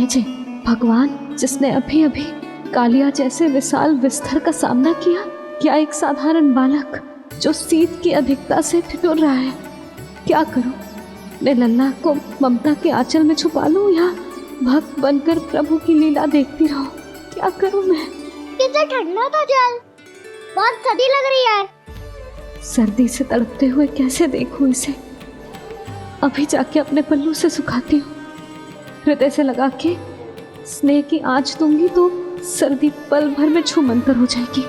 है जे भगवान जिसने अभी अभी कालिया जैसे विशाल विस्तर का सामना किया, क्या एक साधारण बालक जो शीत की अधिकता से ठिठुर रहा है? क्या करूं? मैं लल्ला को ममता के आंचल में छुपा लूं या भक्त बनकर प्रभु की लीला देखती रहूं? क्या करूं मैं? कितना ठंडा था जल, बहुत सर्दी लग रही है। सर्दी से तड़पते हुए कैसे देखूं इसे? अभी जाके अपने पल्लू से सुखाती हूँ, हृदय से लगा के स्नेह की आंच दूंगी तो सर्दी पल भर में छूमंतर हो जाएगी।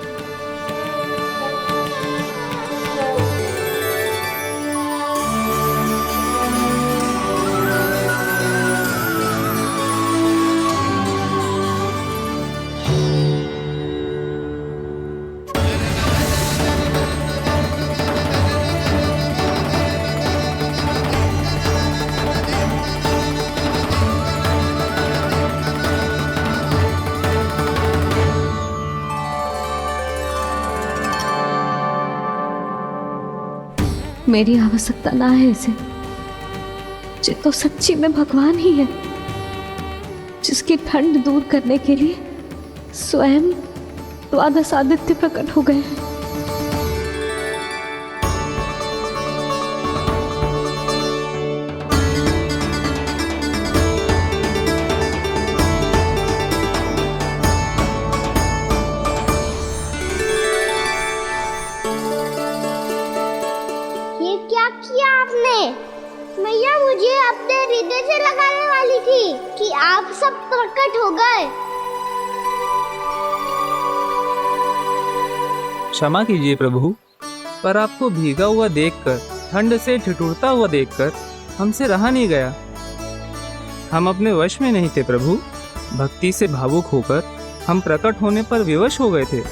मेरी आवश्यकता ना है इसे, ये तो सच्ची में भगवान ही है, जिसकी ठंड दूर करने के लिए स्वयं द्वादश आदित्य प्रकट हो गए हैं। क्या किया आपने? मैया मुझे अपने हृदय से लगाने वाली थी कि आप सब प्रकट हो गए। क्षमा कीजिए प्रभु, पर आपको भीगा हुआ देखकर, ठंड से ठिठुरता हुआ देखकर हमसे रहा नहीं गया। हम अपने वश में नहीं थे प्रभु। भक्ति से भावुक होकर हम प्रकट होने पर विवश हो गए थे।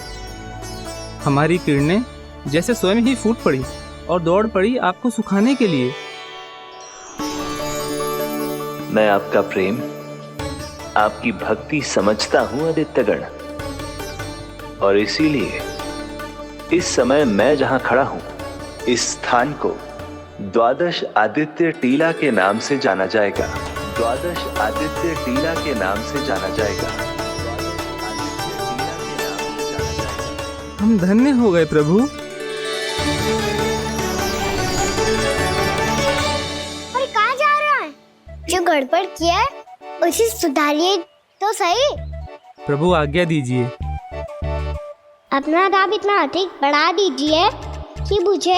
हमारी किरणें जैसे स्वयं ही फूट पड़ी और दौड़ पड़ी आपको सुखाने के लिए। मैं आपका प्रेम, आपकी भक्ति समझता हूं आदित्यगण, और इसीलिए इस समय मैं जहां खड़ा हूं, इस स्थान को द्वादश आदित्य टीला के नाम से जाना जाएगा। द्वादश आदित्य टीला के नाम से जाना जाएगा। हम धन्य हो गए प्रभु। जो गड़बड़ किया है उसे सुधारिए तो सही। प्रभु आज्ञा दीजिए। अपना दाब इतना अधिक बढ़ा दीजिए कि मुझे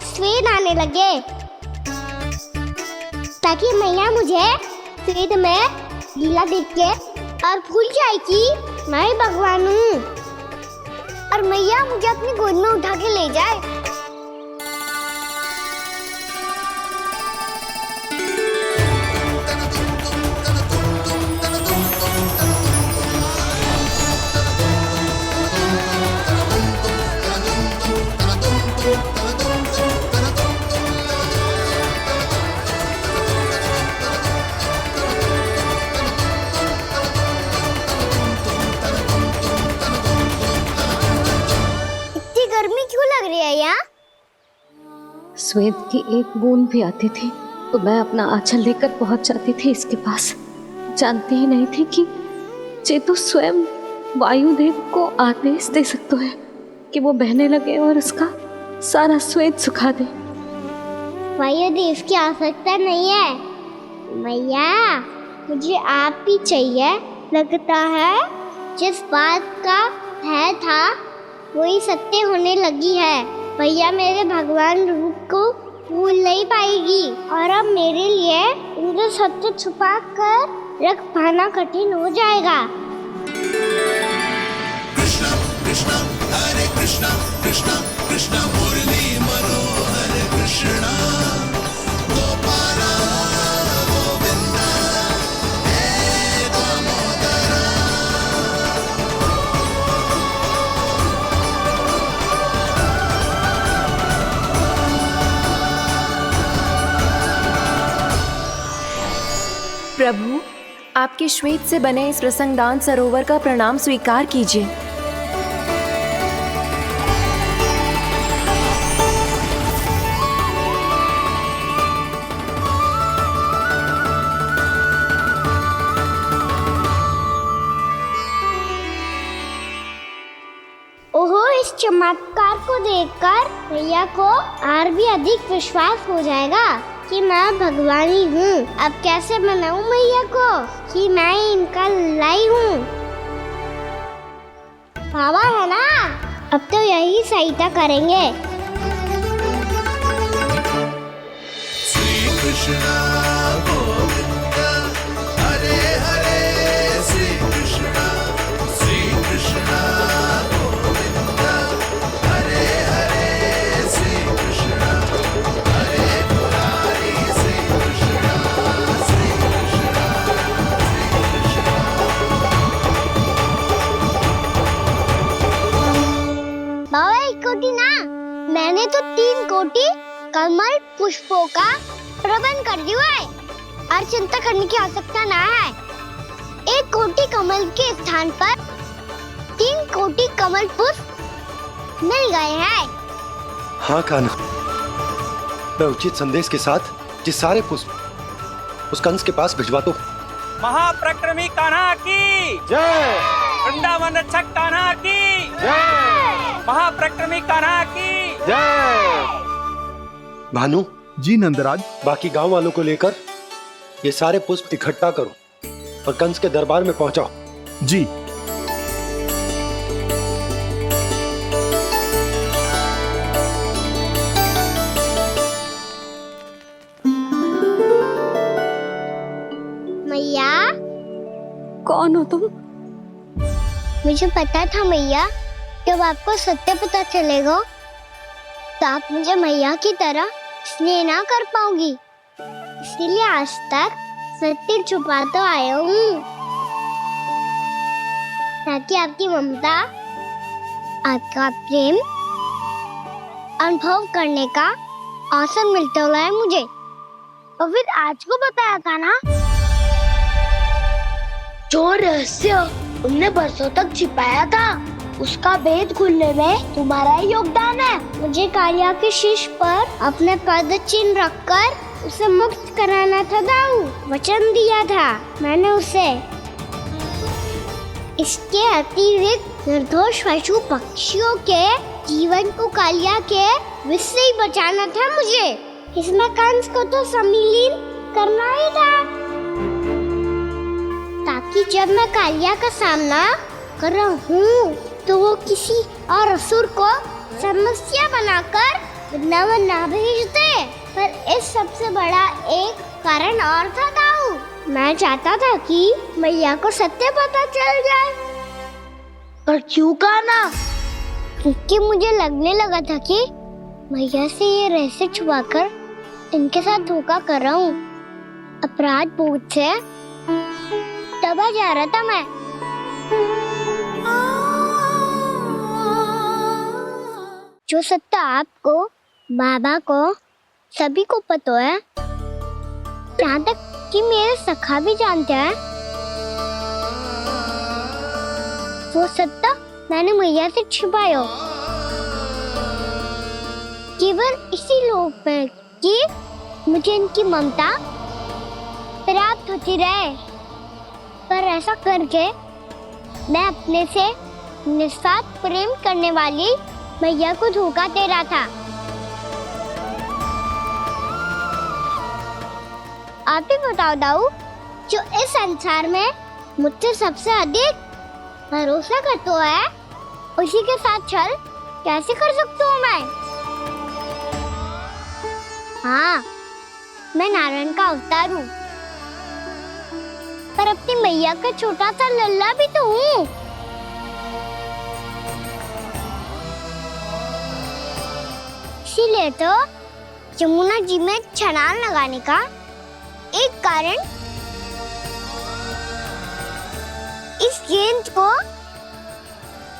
स्वेद आने लगे, ताकि मैया मुझे स्वेद में लीला देख के और भूल जाए कि मैं ही भगवान हूँ, और मैया मुझे अपनी गोद में उठा के ले जाए। स्वेद की एक बूंद भी आती थी तो मैं अपना आंचल लेकर पहुंच जाती थी इसके पास। जानती ही नहीं थी कि चेतु स्वयं वायुदेव को आदेश दे सकते हैं कि वो बहने लगे और उसका सारा स्वेद सुखा दे। वायुदेव की आवश्यकता नहीं है मैया, मुझे आप ही चाहिए। लगता है जिस बात का भय था वही सत्य होने लगी है। भैया मेरे भगवान रूप को भूल नहीं पाएगी, और अब मेरे लिए उनके सत्य छुपा कर रख पाना कठिन हो जाएगा। कृष्णा कृष्णा हरे कृष्णा कृष्णा कृष्णा मुरली मनोहर कृष्णा गोपाला गोविंदा हे दामोदरा। प्रभु, आपके श्वेत से बने इस प्रसंगदान सरोवर का प्रणाम स्वीकार कीजिए। चमत्कार को देखकर मैया को और भी अधिक विश्वास हो जाएगा कि मैं भगवानी हूँ। अब कैसे मनाऊं मैया को कि मैं इनका लाई हूँ। बाबा है ना, अब तो यही सहायता करेंगे। श्री कृष्ण गोविंद हरे हरे श्री कृष्ण गोविंद हरे हरे श्री कृष्ण हरे मुरारी श्री कृष्ण बाबा एक कोटी ना, मैंने तो 3 कोटी कमल पुष्पों का प्रबंध कर दिया है और चिंता करने की आवश्यकता ना है। 1 कोटी कमल के स्थान पर 3 कोटी कमल पुष्प मिल गए हैं। हाँ कान्हा, मैं उचित संदेश के साथ ये सारे पुष्प उस कंस के पास भिजवा दो। महाप्रक्रमी कान्हा की जय, वृंदावन रक्षक कान्हा की जय, महाप्रक्रमी कान्हा की जय। भानु जी नंदराज। बाकी गांव वालों को लेकर ये सारे पुष्प इकट्ठा करो और कंस के दरबार में पहुंचाओ। जी। मैया, कौन हो तुम? मुझे पता था मैया, जब आपको सत्य पता चलेगा तो आप मुझे मैया की तरह स्नेह ना कर पाओगी, इसीलिए आज तक सत्य छुपाता आया हूँ, ताकि आपकी ममता, आपका प्रेम अनुभव करने का अवसर मिलता है मुझे। और फिर आज को बताया था ना, जो रहस्य तुमने बरसों तक छिपाया था, उसका भेद खुलने में तुम्हारा ही योगदान है। मुझे कालिया के शीश पर अपने पद चिन्ह रखकर उसे मुक्त कराना था दाऊ, वचन दिया था मैंने उसे। इसके अतिरिक्त निर्दोष पशु पक्षियों के जीवन को कालिया के विष से ही बचाना था मुझे। इसमें कंस को तो सम्मिलित करना ही था, ताकि जब मैं कालिया का सामना कर रहा हूँ तो वो किसी और असुर को समस्या बनाकर वृंदावन ना भेज दे। पर इस सबसे बड़ा एक कारण और था दाऊ, मैं चाहता था कि मैया को सत्य पता चल जाए। पर क्यों कहा ना? क्योंकि मुझे लगने लगा था कि मैया से ये रहस्य छुपाकर इनके साथ धोखा कर रहा हूँ। अपराध बोध से दबा जा रहा था मैं। जो सत्य आपको, बाबा को, सभी को पता है, यहाँ तक कि मेरे सखा भी जानते हैं, वो सत्य मैंने मैया से छिपाया केवल इसी लोभ में कि मुझे इनकी ममता प्राप्त होती रहे। पर ऐसा करके मैं अपने से निस्वार्थ प्रेम करने वाली मैया को धोखा दे रहा था। आप ही बताओ दाऊ, जो इस संसार में मुझसे सबसे अधिक भरोसा करता है, उसी के साथ छल कैसे कर सकता हूँ मैं? हाँ, मैं नारायण का अवतार हूँ, पर अपनी मैया का छोटा सा लल्ला भी तो हूँ। इसीलिए तो यमुना जी में छलांग लगाने का एक कारण इस गेंद को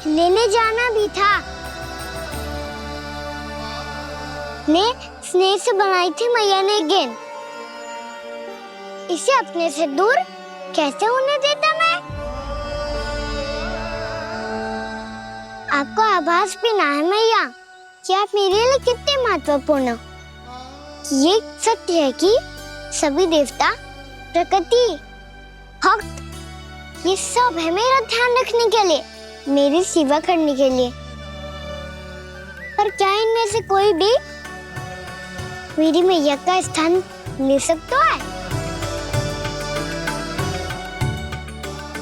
लेने जाना भी था। ने स्नेह से बनाई थी मैया ने गेंद, इसे अपने से दूर कैसे होने देता मैं? आपको आभास भी ना है मैया कि आप मेरे लिए कितने महत्वपूर्ण हो। ये सत्य है कि सभी देवता, प्रकृति, भक्त, ये सब है मेरा ध्यान रखने के लिए, मेरी सेवा करने के लिए। पर क्या इनमें से कोई भी मेरी मैया का स्थान ले सकता है?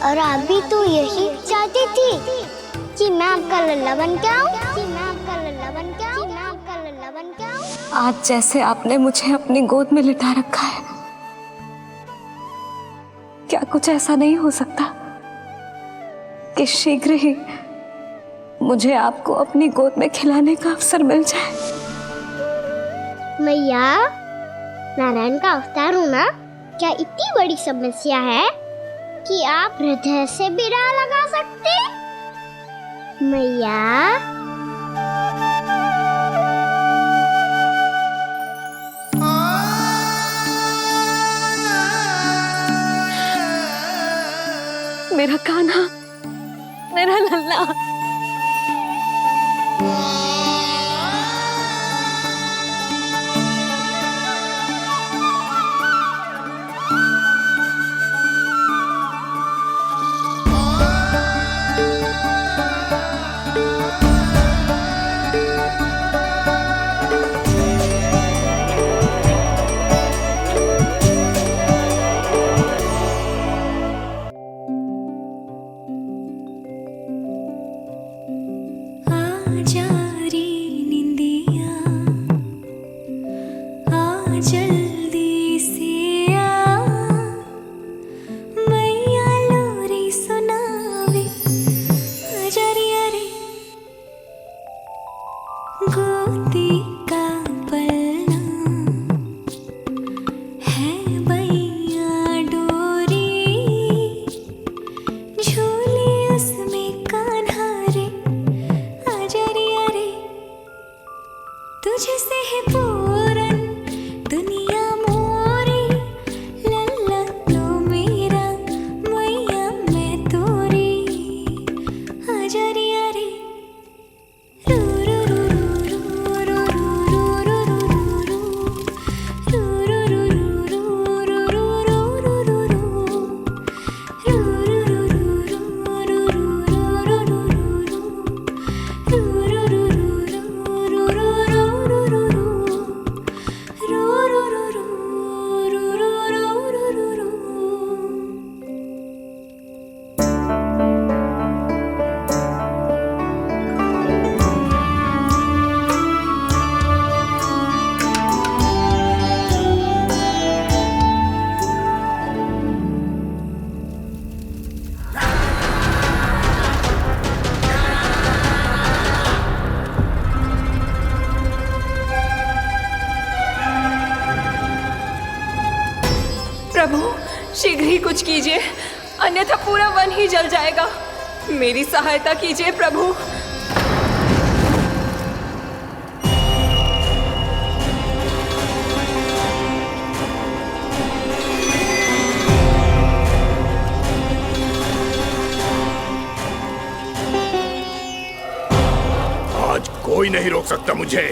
और आप भी तो यही चाहती थी कि मैं आपका लल्ला बन के आऊं, कि मैं आपका लल्ला बन के आऊं, कि मैं आपका लल्ला बन के आऊं। आज जैसे आपने मुझे अपनी गोद में लिटा रखा है, क्या कुछ ऐसा नहीं हो सकता कि शीघ्र ही मुझे आपको अपनी गोद में खिलाने का अवसर मिल जाए? मैया, नारायण का अवतार होना क्या इतनी बड़ी समस्या है कि आप हृदय से भी राह लगा सकते? मैया, मेरा कान्हा, मेरा लल्ला। प्रभु, शीघ्र ही कुछ कीजिए, अन्यथा पूरा वन ही जल जाएगा। मेरी सहायता कीजिए प्रभु। आज कोई नहीं रोक सकता मुझे।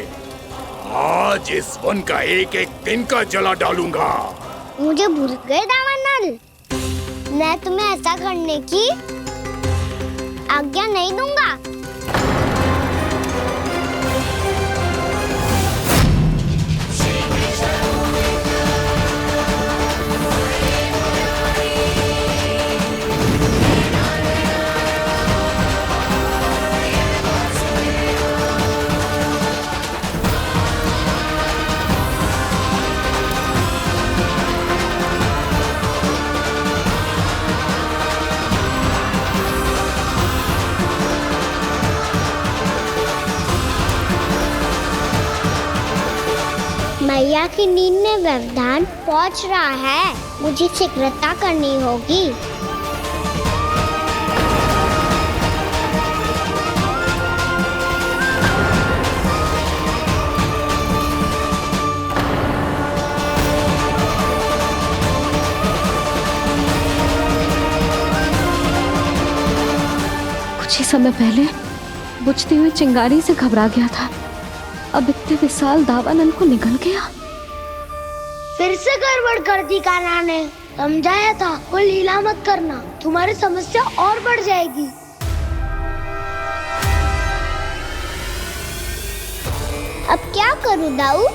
आज इस वन का एक एक दिन का जला डालूंगा। मुझे भूल गए दामानल, मैं तुम्हें ऐसा करने की आज्ञा नहीं दूंगा। मैया की नींद में व्यवधान पहुंच रहा है, मुझे शीघ्रता करनी होगी। कुछ ही समय पहले बुझती हुई चिंगारी से घबरा गया था, अब इतने विशाल दावानल को निगल गया। फिर से गड़बड़ कर दी कान्हा ने। समझाया था कोई लीला मत करना, तुम्हारी समस्या और बढ़ जाएगी। अब क्या करूं दाऊ?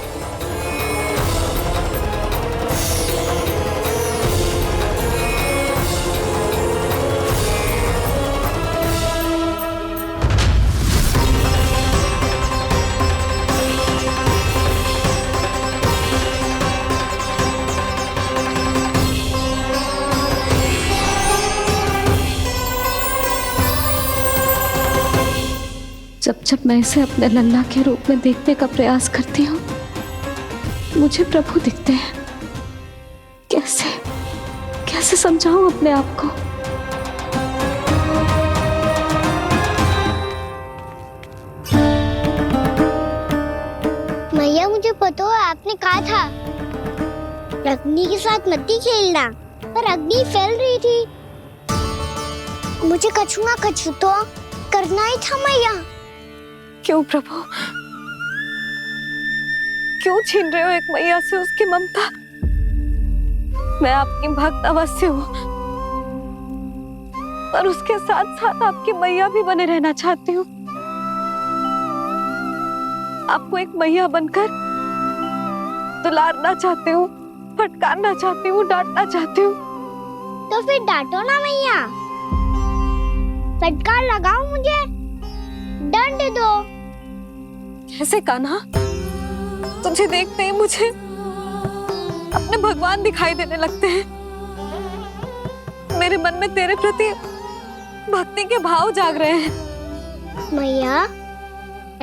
जब जब मैं इसे अपने लल्ला के रूप में देखने का प्रयास करती हूँ, मुझे प्रभु दिखते हैं। कैसे कैसे समझाऊं अपने आप को? मैया, मुझे पता है आपने कहा था अग्नि के साथ मत ही खेलना, पर अग्नि फैल रही थी। मुझे कछु ना कछु तो करना ही था मैया। क्यों प्रभु, क्यों छीन रहे हो एक मैया से उसकी ममता? मैं आपकी भक्त अवश्य हूँ, पर उसके साथ साथ आपकी मैया भी बने रहना चाहती हूँ। आपको एक मैया बनकर दुलारना चाहती हूँ, फटकारना चाहती हूँ, डांटना चाहती हूँ। तो फिर डांटो ना मैया, फटकार लगाओ, मुझे दंड दो। कैसे कान्हा? तुझे देखते ही मुझे अपने भगवान दिखाई देने लगते हैं। मेरे मन में तेरे प्रति भक्ति के भाव जाग रहे हैं। मैया,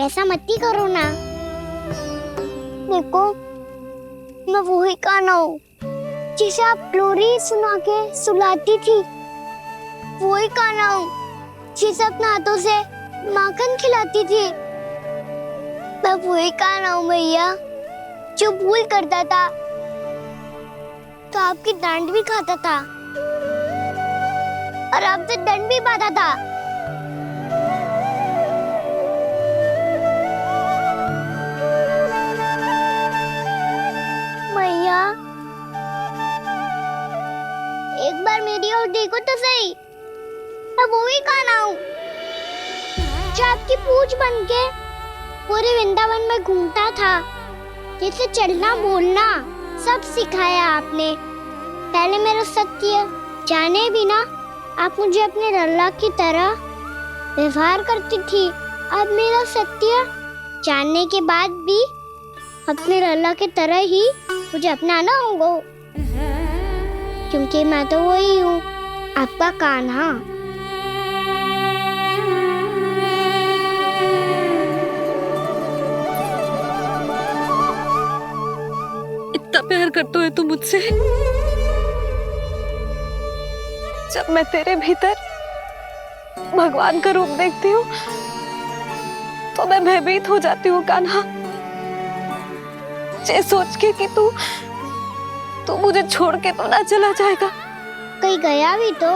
ऐसा मत ही करो ना। देखो, मैं वही कान्हा हूँ जिसे आप लोरी सुना के सुलाती थी। वही कान्हा हूँ जिसे अपने हाथों से माखन खिलाती थी। मैं वही कान्हा हूँ मैया, जो भूल करता था तो आपकी डांट भी खाता था और आपसे दंड भी पाता था। मैया, एक बार मेरी ओर देखो तो सही। मैं वही कान्हा हूँ जो आपकी पूछ बनके पूरे वृंदावन में घूमता था, जिसे चलना बोलना सब सिखाया आपने। पहले मेरा सत्य जाने बिना आप मुझे अपने लल्ला की तरह व्यवहार करती थी। अब मेरा सत्य जानने के बाद भी अपने लल्ला की तरह ही मुझे अपनाना होगा, क्योंकि मैं तो वही हूँ, आपका कान्हा। इतना प्यार करते हो तुम मुझसे? जब मैं तेरे भीतर भगवान का रूप देखती हूँ तो मैं भयभीत हो जाती हूँ कान्हा। ये सोच के कि तू मुझे छोड़ के तो ना चला जाएगा। कहीं गया भी तो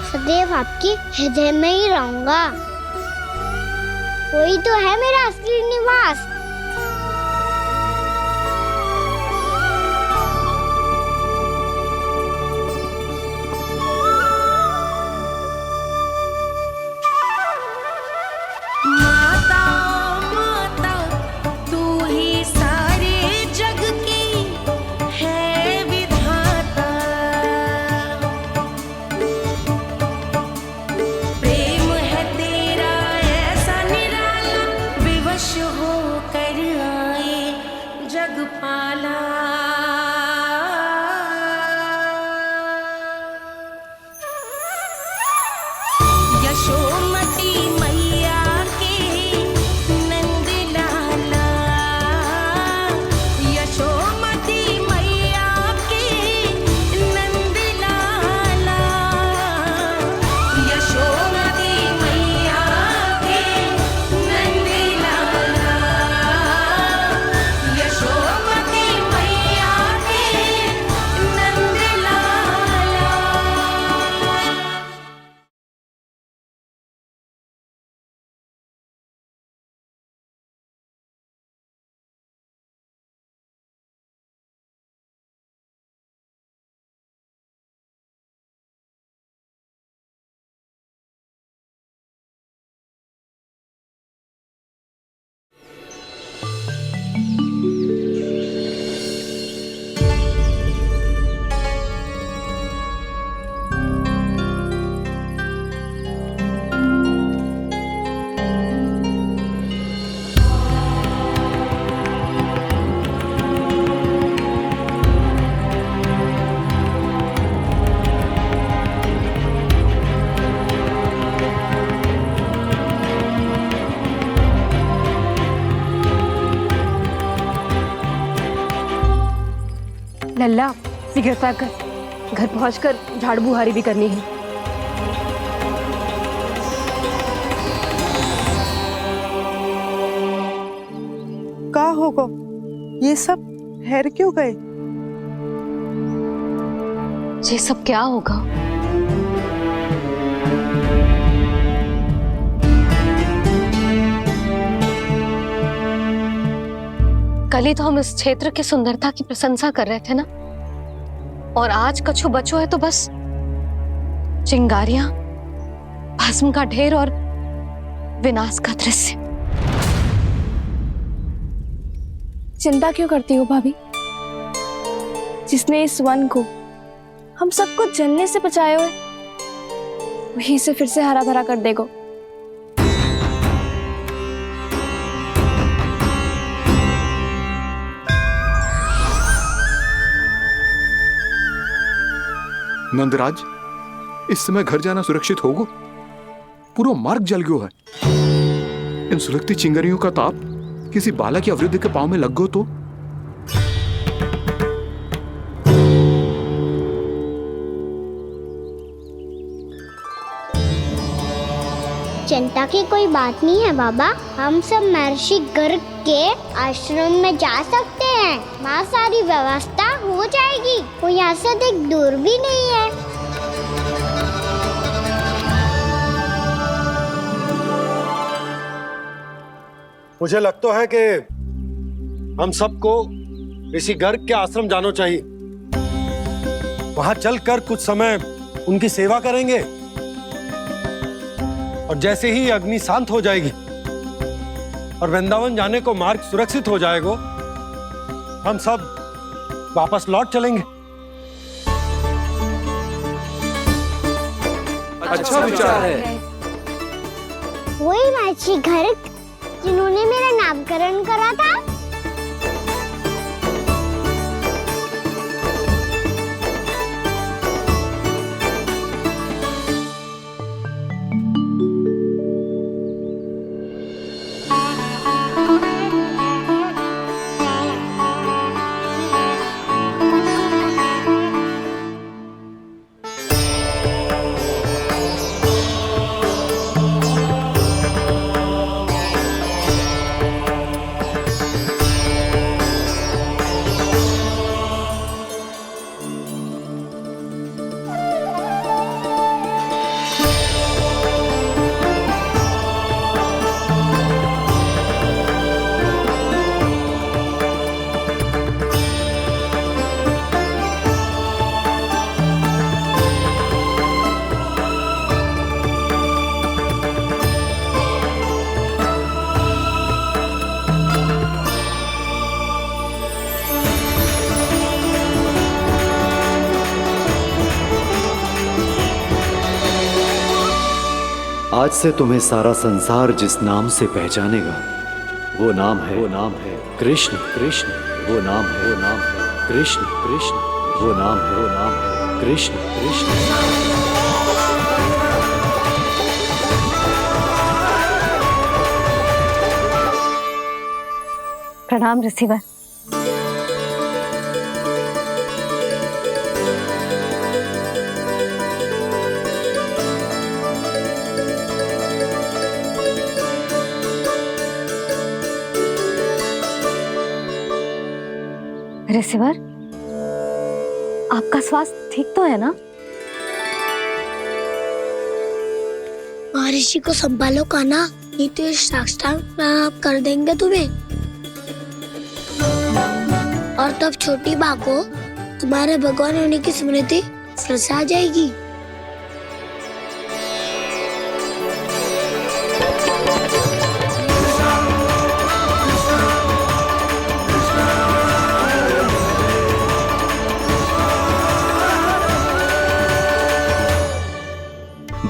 सदैव आपके हृदय में ही रहूंगा। वही तो है मेरा असली निवास। हो लल्ला शीघ्रता कर, घर पहुंचकर झाड़ू बुहारी भी करनी है। का होगा ये सब ठहर क्यों गए? ये सब क्या होगा? कल ही तो हम इस क्षेत्र की सुंदरता की प्रशंसा कर रहे थे ना, और आज कछु बचो है तो बस चिंगारियां, भस्म का ढेर और विनाश का दृश्य। चिंता क्यों करती हो भाभी? जिसने इस वन को हम सबको जलने से बचाए हुए, वही इसे फिर से हरा भरा कर देगा। नंदराज, इस समय घर जाना सुरक्षित होगा? पूरा मार्ग जल गयो है। इन सुलगती चिंगारियों का ताप किसी बालक या वृद्ध के पांव में लग गयो तो? चिंता की कोई बात नहीं है बाबा, हम सब महर्षि गर्ग के आश्रम में जा सकते हैं। वहाँ सारी व्यवस्था हो जाएगी, वो यहाँ से अधिक दूर भी नहीं है। मुझे लगता है कि हम सबको ऋषि गर्ग के आश्रम जाना चाहिए। वहां चलकर कुछ समय उनकी सेवा करेंगे, और जैसे ही अग्नि शांत हो जाएगी और वृंदावन जाने को मार्ग सुरक्षित हो जाएगा, हम सब वापस लौट चलेंगे। अच्छा विचार है। वही महर्षि गर्ग जिन्होंने मेरा नामकरण करा था। आज से तुम्हें सारा संसार जिस नाम से पहचानेगा, वो नाम है कृष्ण। कृष्ण वो नाम है कृष्ण। कृष्ण वो नाम है कृष्ण। कृष्ण। प्रणाम ऋषिवर। ऋषिवर, आपका स्वास्थ्य ठीक तो है ना? महर्षि को संभालो कान्हा, नहीं तो ये साष्टांग प्रणाम कर देंगे तुम्हें। और तब छोटी बा को तुम्हारे भगवान होने की स्मृति फिर से आ जाएगी।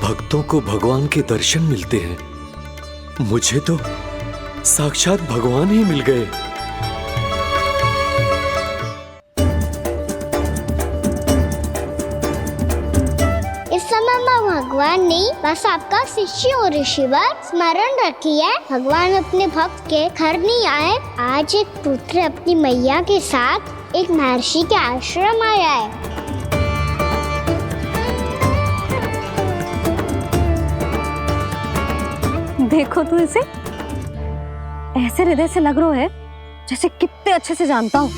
भक्तों को भगवान के दर्शन मिलते हैं, मुझे तो साक्षात भगवान ही मिल गए। इस समय मैं भगवान नहीं, बस आपका शिष्य हूँ ऋषिवर। स्मरण रखिए, भगवान अपने भक्त के घर नहीं आए। आज एक पुत्र अपनी मैया के साथ एक महर्षि के आश्रम आया है। देखो तू इसे, ऐसे हृदय से लग रहा है जैसे कितने अच्छे से जानता हूँ।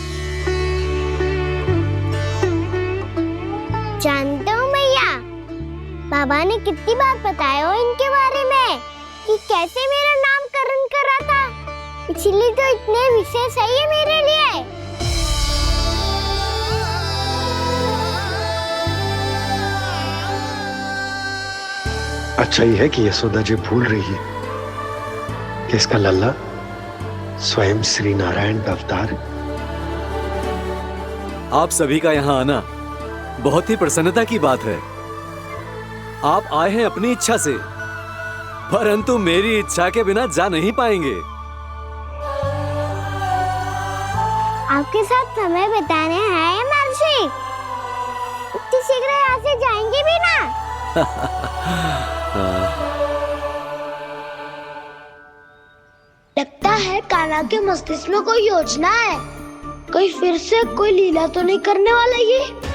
जानते हो मैया, बाबा ने कितनी बार बताया हो इनके बारे में कि कैसे मेरा नामकरण करा था, इसीलिए तो इतने विशेष है ये मेरे लिए। अच्छा ही है कि यशोदा जी भूल रही है कि इसका लल्ला स्वयं श्री नारायण का अवतार है। आप सभी का यहाँ आना बहुत ही प्रसन्नता की बात है। आप आए हैं अपनी इच्छा से, परंतु मेरी इच्छा के बिना जा नहीं पाएंगे। आपके साथ समय बिताने हैं महर्षि, इतनी शीघ्र यहाँ से जाएंगे भी ना? लगता है कान्हा के मस्तिष्क में कोई योजना है, कोई फिर से कोई लीला तो नहीं करने वाला ये।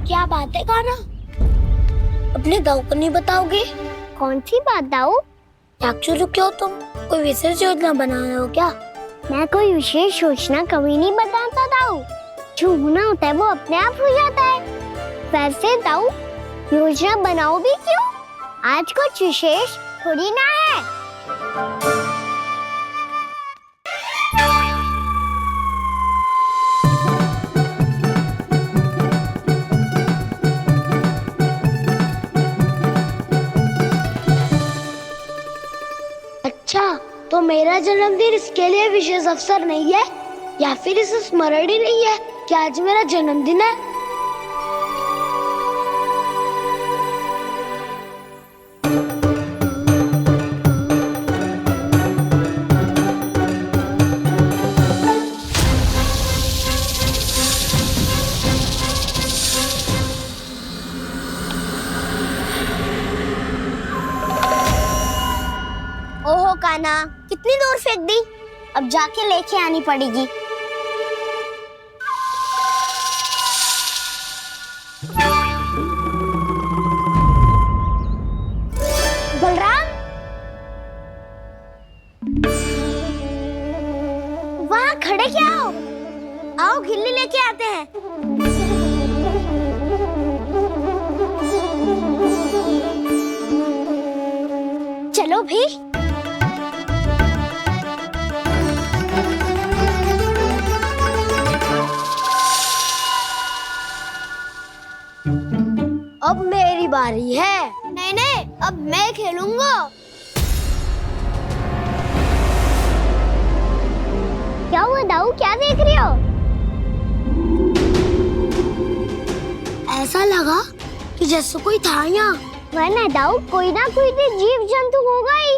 क्या बात है कान्हा, अपने दाऊ को नहीं बताओगे? कौन सी बात दाऊ? याक्षुर क्यों, तुम कोई विशेष योजना बना रहे हो क्या? मैं कोई विशेष योजना कभी नहीं बताता दाऊ, जो होना होता है वो अपने आप हो जाता है। वैसे दाऊ योजना बनाओ भी क्यों, आज कुछ विशेष थोड़ी ना है। अच्छा, तो मेरा जन्मदिन इसके लिए विशेष अवसर नहीं है, या फिर इसे स्मरण ही नहीं है कि आज मेरा जन्मदिन है? ओहो कान्हा, कितनी दूर फेंक दी, अब जाके लेके आनी पड़ेगी। बलराम, वहाँ खड़े क्या हो? आओ घिल्ली लेके आते हैं। चलो भी। अब मेरी बारी है। नहीं नहीं, अब मैं खेलूंगा। क्या हुआ दाऊ, क्या देख रही हो? ऐसा लगा कि जैसे कोई था यहाँ। वरना दाऊ कोई ना कोई तो जीव जंतु होगा ही।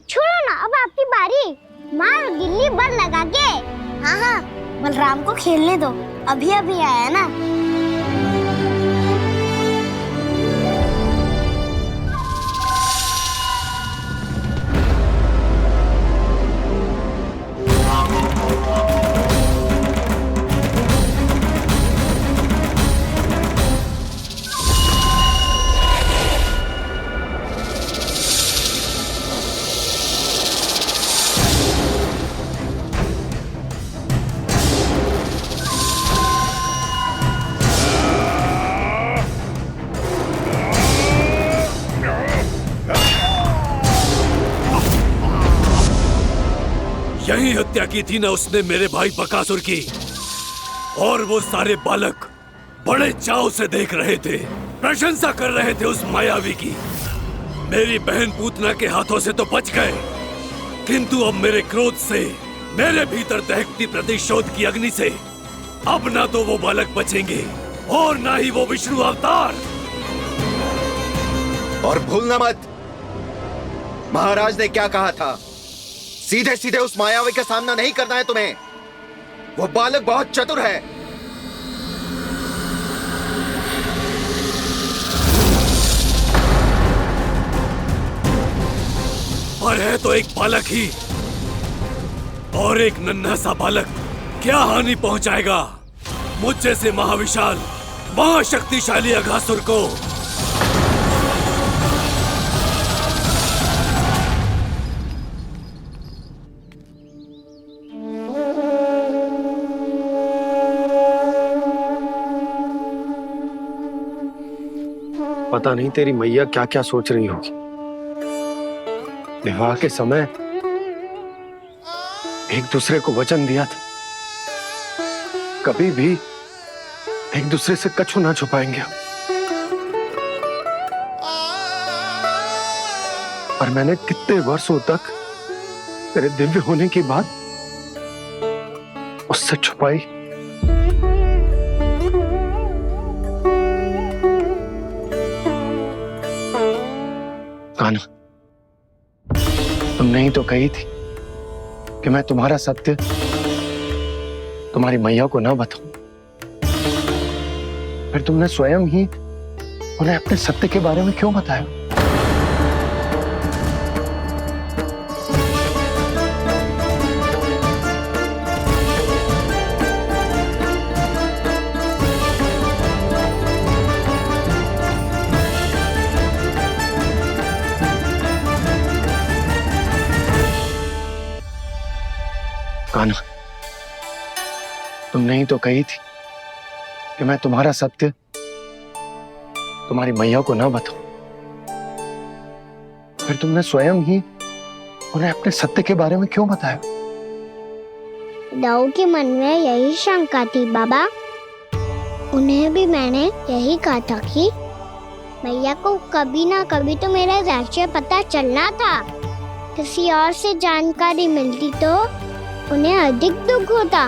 छोड़ो ना, अब आपकी बारी। मार गिल्ली बल लगा के। हाँ हाँ, बलराम को खेलने दो, अभी अभी आया ना। यही हत्या की थी ना उसने मेरे भाई बकासुर की, और वो सारे बालक बड़े चाव से देख रहे थे, प्रशंसा कर रहे थे उस मायावी की। मेरी बहन पूतना के हाथों से तो बच गए, किंतु अब मेरे क्रोध से, मेरे भीतर दहकती प्रतिशोध की अग्नि से अब ना तो वो बालक बचेंगे और ना ही वो विष्णु अवतार। और भूलना मत, महाराज ने क्या कहा था, सीधे सीधे उस मायावी का सामना नहीं करना है तुम्हें। वो बालक बहुत चतुर है। पर है तो एक बालक ही, और एक नन्हा सा बालक क्या हानि पहुंचाएगा मुझ जैसे महाविशाल महाशक्तिशाली अघासुर को। पता नहीं तेरी मैया क्या क्या सोच रही होगी। विवाह के समय एक दूसरे को वचन दिया था, कभी भी एक दूसरे से कछु ना छुपाएंगे। पर मैंने कितने वर्षों तक तेरे दिव्य होने की बात उससे छुपाई। कान्हा, तुमने ही तो कही थी कि मैं तुम्हारा सत्य तुम्हारी मैया को ना बताऊं। फिर तुमने स्वयं ही उन्हें अपने सत्य के बारे में क्यों बताया? कान्हा, तुमने ही तो कही थी कि मैं तुम्हारा सत्य तुम्हारी मैया को ना बताऊं। फिर तुमने स्वयं ही उन्हें अपने सत्य के बारे में क्यों बताया? दाऊ के मन में यही शंका थी बाबा। उन्हें भी मैंने यही कहा था कि मैया को कभी ना कभी तो मेरा रहस्य पता चलना था। किसी और से जानकारी मिलती तो उन्हें अधिक दुख होता।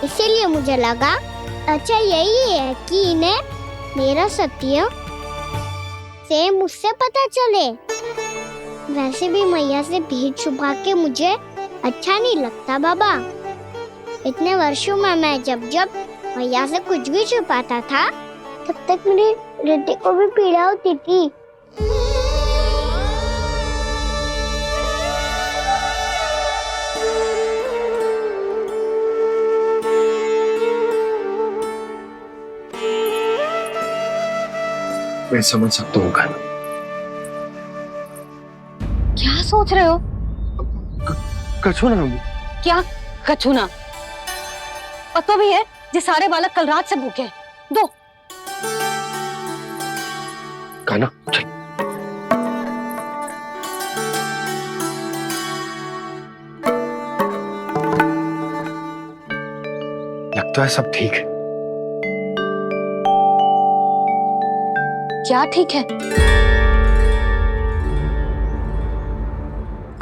इसीलिए मुझे लगा अच्छा यही है कि इन्हें मेरा सत्य से मुझसे पता चले। वैसे भी मैया से भेद छुपा के मुझे अच्छा नहीं लगता बाबा। इतने वर्षों में मैं जब जब मैया से कुछ भी छुपाता था तब तक मेरी हृदय को भी पीड़ा होती थी। मैं समझ सकता हूँ कान्हा। क्या सोच रहे हो? कछु ना। क्या कछु ना? पता भी है ये सारे बालक कल रात से भूखे हैं। दो कान्हा चल। लगता है सब ठीक है। क्या ठीक है?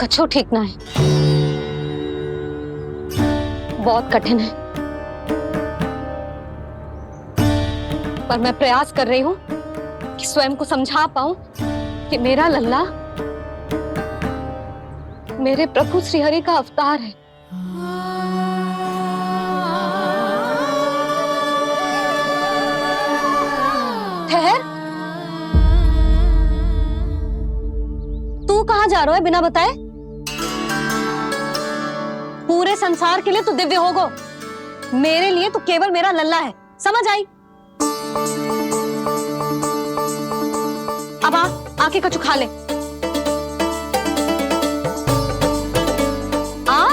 कछु ठीक ना है। बहुत कठिन है, पर मैं प्रयास कर रही हूं कि स्वयं को समझा पाऊं कि मेरा लल्ला मेरे प्रभु श्रीहरि का अवतार है। ठहर, तू कहां जा रहा है बिना बताए? पूरे संसार के लिए तू दिव्य होगो, मेरे लिए तू केवल मेरा लल्ला है। समझ आई? अब आके कछु खा ले। आ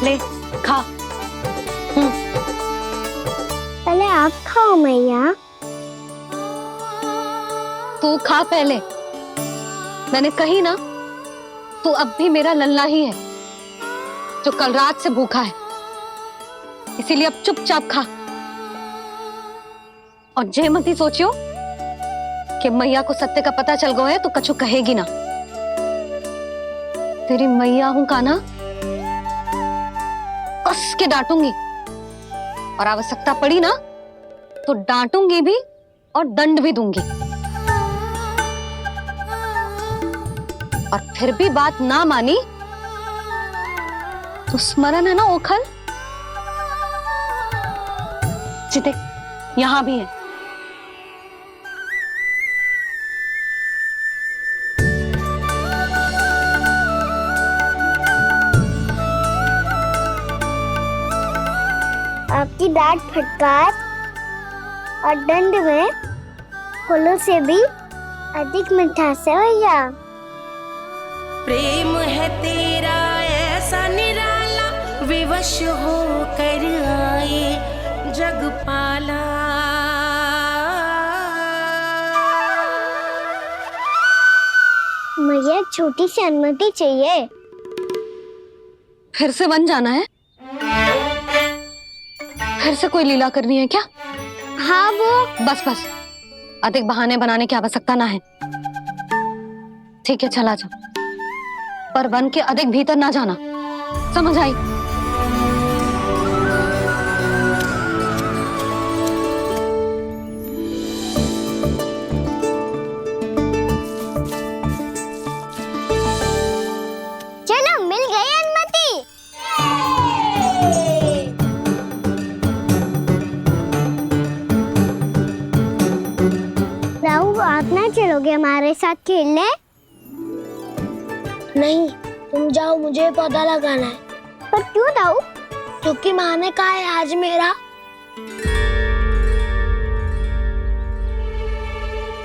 ले खा। पहले आप खाओ मैया। तू खा पहले। मैंने कही ना, तू अब भी मेरा लल्ला ही है जो कल रात से भूखा है। इसीलिए अब चुपचाप खा। और जे मती सोचियो कि मैया को सत्य का पता चल गया है तो कछु कहेगी ना। तेरी मैया हूं काना, कस के डांटूंगी, और आवश्यकता पड़ी ना तो डांटूंगी भी और दंड भी दूंगी। और फिर भी बात ना मानी तो स्मरण है ना ओखल, जिते यहां भी है। आपकी डांट फटकार और दंड में फूलों से भी अधिक मिठास है भैया। प्रेम है तेरा ऐसा निराला, विवश हो कर आए जगपाला। मुझे छोटी सी अनुमति चाहिए। फिर से वन जाना है? फिर से कोई लीला करनी है क्या? हाँ वो। बस बस, अधिक बहाने बनाने की आवश्यकता ना है। ठीक है, चला जा, पर वन के अधिक भीतर ना जाना, समझ आई? चलो, मिल गई अनुमति। राहु, आप ना चलोगे हमारे साथ खेलने? नहीं, तुम जाओ, मुझे पौधा लगाना है। पर क्यों राहु? क्योंकि माँ ने कहा है आज मेरा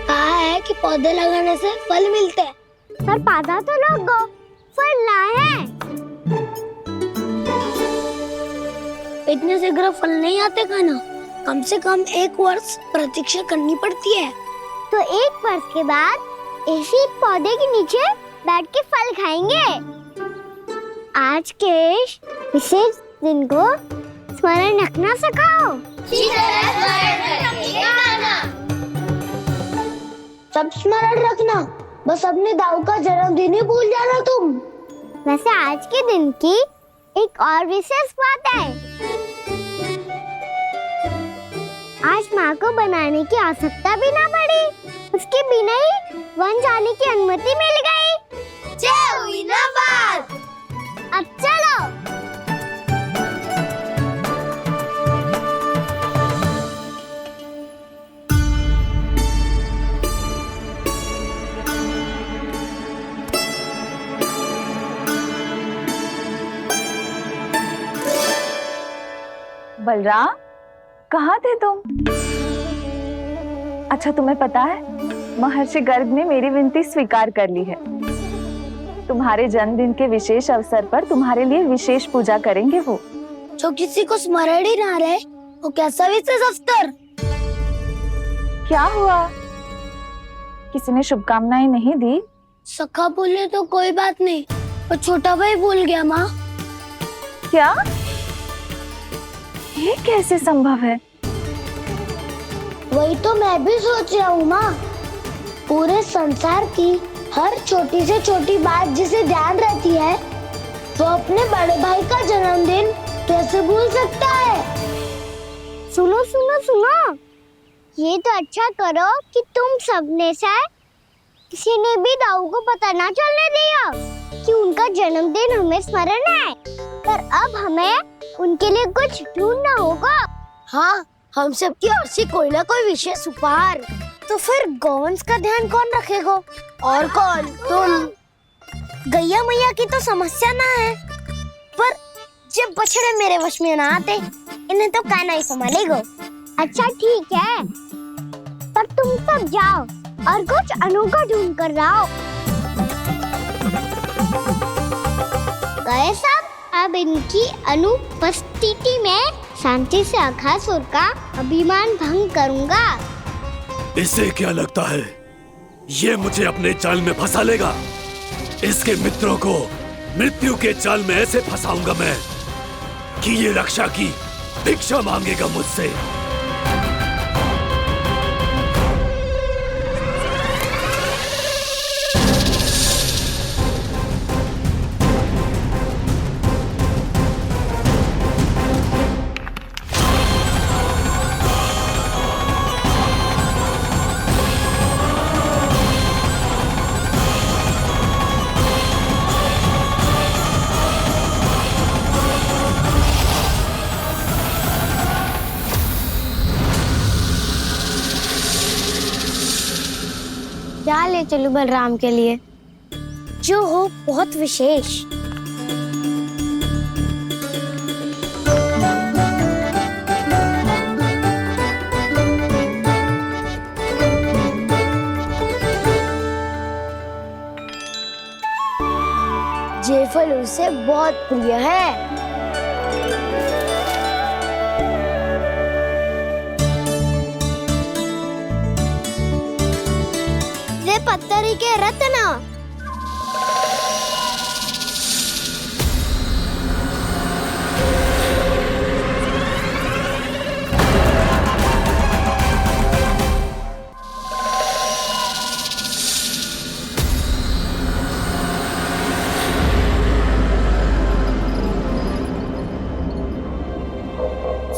कहा है कि पौधे लगाने से फल मिलते हैं। पर पौधा तो लगो, फल ना है। इतने शीघ्र फल नहीं आते खाना, कम से कम 1 वर्ष प्रतीक्षा करनी पड़ती है। तो 1 वर्ष के बाद इसी पौधे के नीचे बैठ के फल खाएंगे। आज के इस विशेष दिन को स्मरण रखना सिखाओ। सब स्मरण रखना, बस अपने दाऊ का जन्मदिन ही भूल जाना तुम। वैसे आज के दिन की एक और विशेष बात है। आज माँ को बनाने की आवश्यकता भी ना पड़ी, उसके बिना ही वन जाने की अनुमति मिल गई। जय हुई ना बात। अब चलो। बलराम, कहाँ थे तुम? अच्छा, तुम्हें पता है महर्षि गर्ग ने मेरी विनती स्वीकार कर ली है। तुम्हारे जन्मदिन के विशेष अवसर पर तुम्हारे लिए विशेष पूजा करेंगे वो। जो किसी को स्मरण ही ना रहे, वो कैसा विशेष अवसर? क्या हुआ? किसी ने शुभकामनाएं नहीं दी? सखा बोले तो कोई बात नहीं, पर छोटा भाई भूल गया माँ। क्या? ये कैसे संभव है? वही तो मैं भी सोच रहा हूँ माँ। पूरे संसार की हर छोटी से छोटी बात जिसे ध्यान रहती है, वो अपने बड़े भाई का जन्मदिन कैसे भूल सकता है? सुनो सुनो सुनो, ये तो अच्छा करो कि तुम सबने से किसी ने भी दाऊ को पता ना चलने दिया कि उनका जन्मदिन हमें स्मरण है। पर अब हमें उनके लिए कुछ ढूंढना होगा। हाँ, हम सबकी ओर से कोई ना कोई विशेष उपहार। तो फिर गौंस का ध्यान कौन रखेगा? और कौन? तुम। गैया मैया की तो समस्या ना है, पर जब बछड़े मेरे वश में ना आते, इन्हें तो काना ही संभालेगा। अच्छा ठीक है, पर तुम सब जाओ और कुछ अनोखा ढूंढ कर लाओ। गए सब? अब इनकी अनुपस्थिति में शांति से अघासुर का अभिमान भंग करूंगा। इसे क्या लगता है ये मुझे अपने जाल में फंसा लेगा? इसके मित्रों को, मित्रों को मृत्यु के जाल में ऐसे फंसाऊंगा मैं कि ये रक्षा की भिक्षा मांगेगा मुझसे। क्या ले चलूं बलराम के लिए जो हो बहुत विशेष। ये फल उसे बहुत प्रिय है। पत्थरी के रत्न।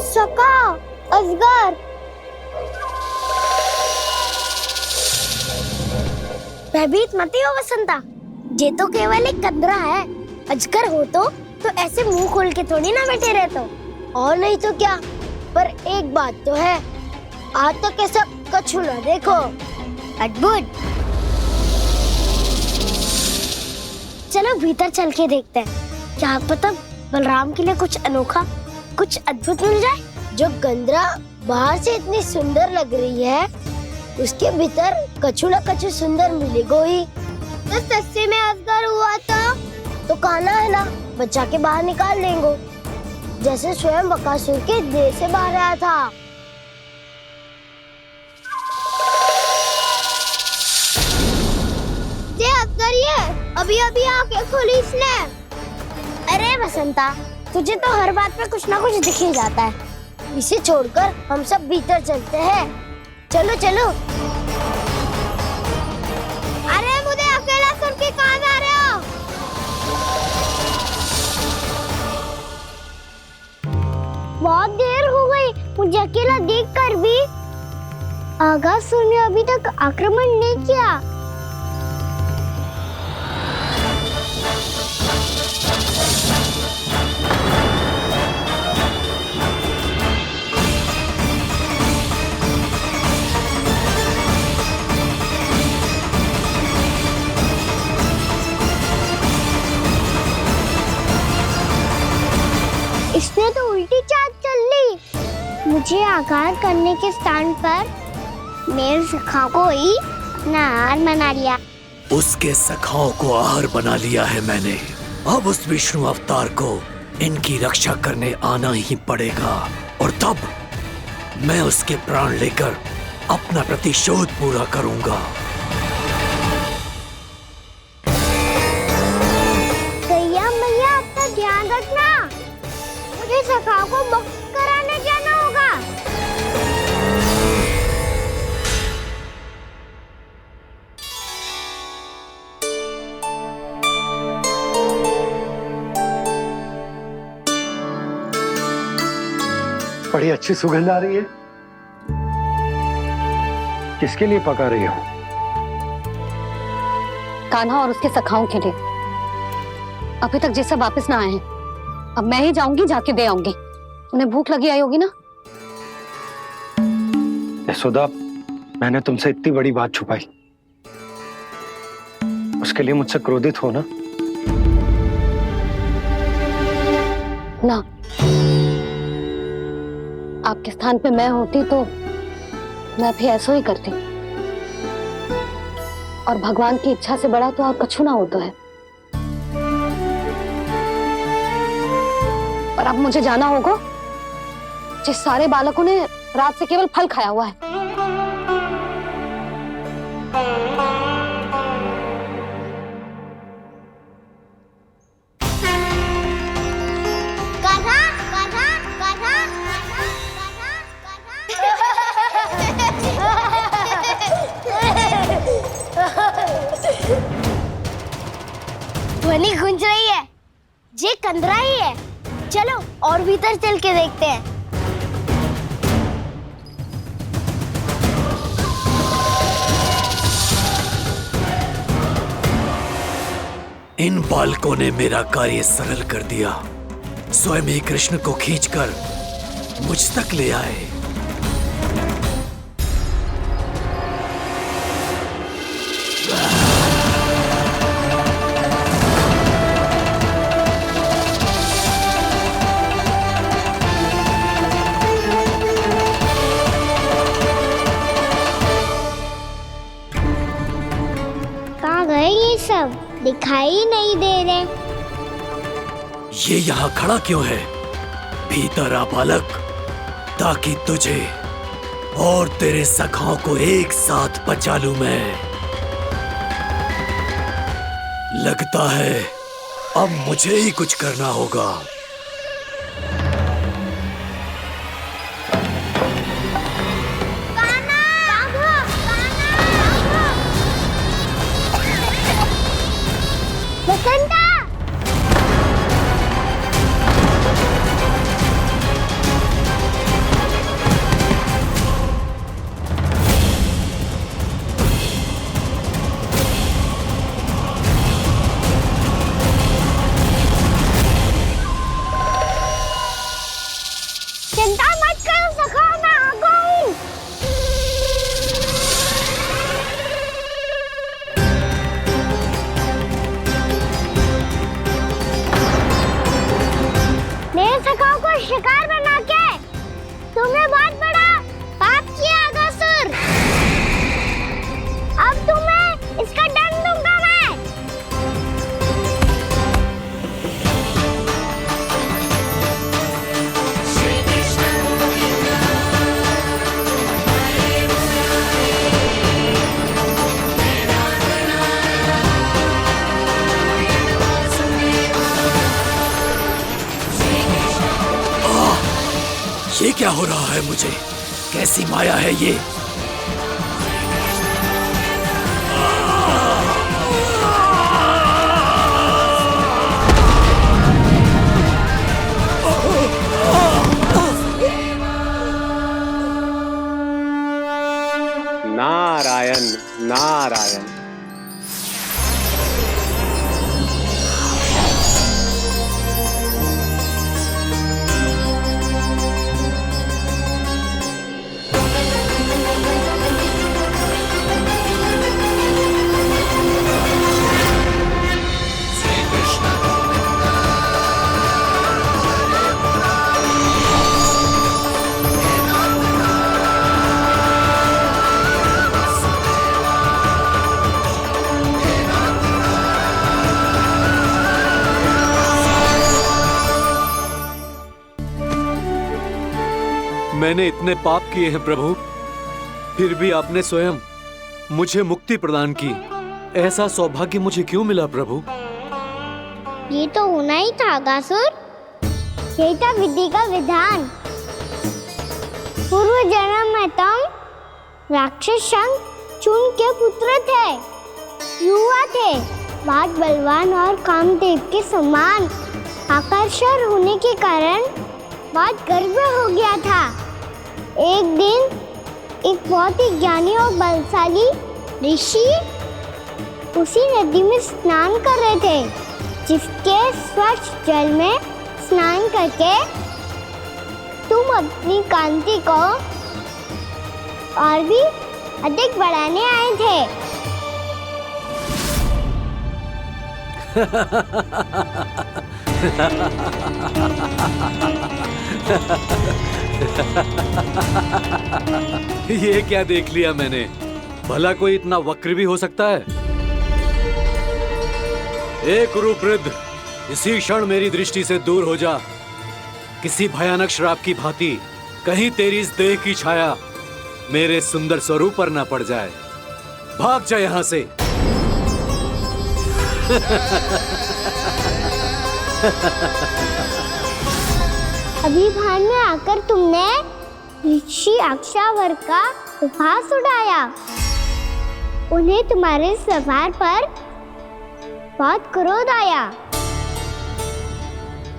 सका असगर भयभीत मत हो वसंता, ये तो केवल एक कंदरा है। अजगर हो तो ऐसे मुंह खोल के थोड़ी ना बैठे रहते हो। और नहीं तो क्या, पर एक बात तो है, आज तक ऐसा कछु ना देखो। अद्भुत। चलो भीतर चल के देखते हैं, क्या पता बलराम के लिए कुछ अनोखा, कुछ अद्भुत मिल जाए। जो गंदरा बाहर से इतनी सुंदर लग रही है, उसके भीतर कछु न कछु सुंदर मिलेगा ही। तो सच्चे में अजगर हुआ तो काना है ना, बच्चा के बाहर निकाल देंगे, जैसे स्वयं बकासुर के देह से बाहर आया था। ये अजगर ही है, अभी अभी आंखें खोली इसने। अरे वसंता, तुझे तो हर बात पे कुछ ना कुछ दिख ही जाता है। इसे छोड़कर हम सब भीतर चलते हैं। चलो चलो। अरे मुझे अकेला सुन के कहाँ जा रहे हो? बहुत देर हो गई मुझे अकेला देखकर भी। आगासुर ने अभी तक आक्रमण नहीं किया। इसने तो उल्टी चाल चल ली। मुझे आघात करने के स्थान पर मेरे सखा को ही अपना आहार बना लिया। उसके सखाओं को आहार बना लिया है मैंने। अब उस विष्णु अवतार को इनकी रक्षा करने आना ही पड़ेगा, और तब मैं उसके प्राण लेकर अपना प्रतिशोध पूरा करूंगा। गैया मैया, अपना ध्यान रखना। मुझे सखा को मुक्त कराने जाना होगा। बड़ी अच्छी सुगंध आ रही है। किसके लिए पका रही हो? कान्हा और उसके सखाओं के लिए। अभी तक जैसे वापस ना आए हैं, अब मैं ही जाऊंगी, जाके दे आऊंगी। उन्हें भूख लगी आई होगी ना। यशोदा, मैंने तुमसे इतनी बड़ी बात छुपाई, उसके लिए मुझसे क्रोधित हो ना? ना, आपके स्थान पे मैं होती तो मैं भी ऐसा ही करती। और भगवान की इच्छा से बड़ा तो और कछु ना होता है। पर अब मुझे जाना होगा। जिस सारे बालकों ने रात से केवल फल खाया हुआ है। कान्हा, कान्हा, कान्हा। ध्वनि गूंज रही है। ये कंदरा ही है। चलो और भीतर चल के देखते हैं। इन बालकों ने मेरा कार्य सरल कर दिया। स्वयं ही कृष्ण को खींचकर मुझ तक ले आए। कहाँ गए ये सब? दिखाई नहीं दे रहे। ये यहाँ खड़ा क्यों है? भीतर आ बालक, ताकि तुझे और तेरे सखाओं को एक साथ बचा लूं मैं। लगता है अब मुझे ही कुछ करना होगा। बसंता! चिंता मत करो सखा, मैं आ गई। मेरे सखाओं को शिकार बना के तुमने बहुत बड़ा पाप किया अगासुर। अब तुम्हें इसका दंड दूंगा मैं। ये क्या हो रहा है मुझे? कैसी माया है ये? नारायण नारायण। मैंने इतने पाप किए हैं प्रभु, फिर भी आपने स्वयं मुझे मुक्ति प्रदान की। ऐसा सौभाग्य मुझे क्यों मिला प्रभु? ये तो होना ही था अगासुर। यही था विधि का विधान। पूर्व जन्म में तुम राक्षस शंखचूड़ के पुत्र थे। युवा थे, बहुत बलवान और कामदेव के समान। आकर्षण होने के कारण बहुत गर्व हो गया था। एक दिन एक बहुत ही ज्ञानी और बलशाली ऋषि उसी नदी में स्नान कर रहे थे, जिसके स्वच्छ जल में स्नान करके तुम अपनी कांति को और भी अधिक बढ़ाने आए थे। ये क्या देख लिया मैंने? भला कोई इतना वक्र भी हो सकता है? एक कुरुवृद्ध, इसी क्षण मेरी दृष्टि से दूर हो जा। किसी भयानक श्राप की भांति कहीं तेरी इस देह की छाया मेरे सुंदर स्वरूप पर न पड़ जाए। भाग जा यहाँ से। अभी भान में आकर तुमने ऋषि अक्षावर का उपहास उड़ाया। उन्हें तुम्हारे सवार पर बहुत क्रोध आया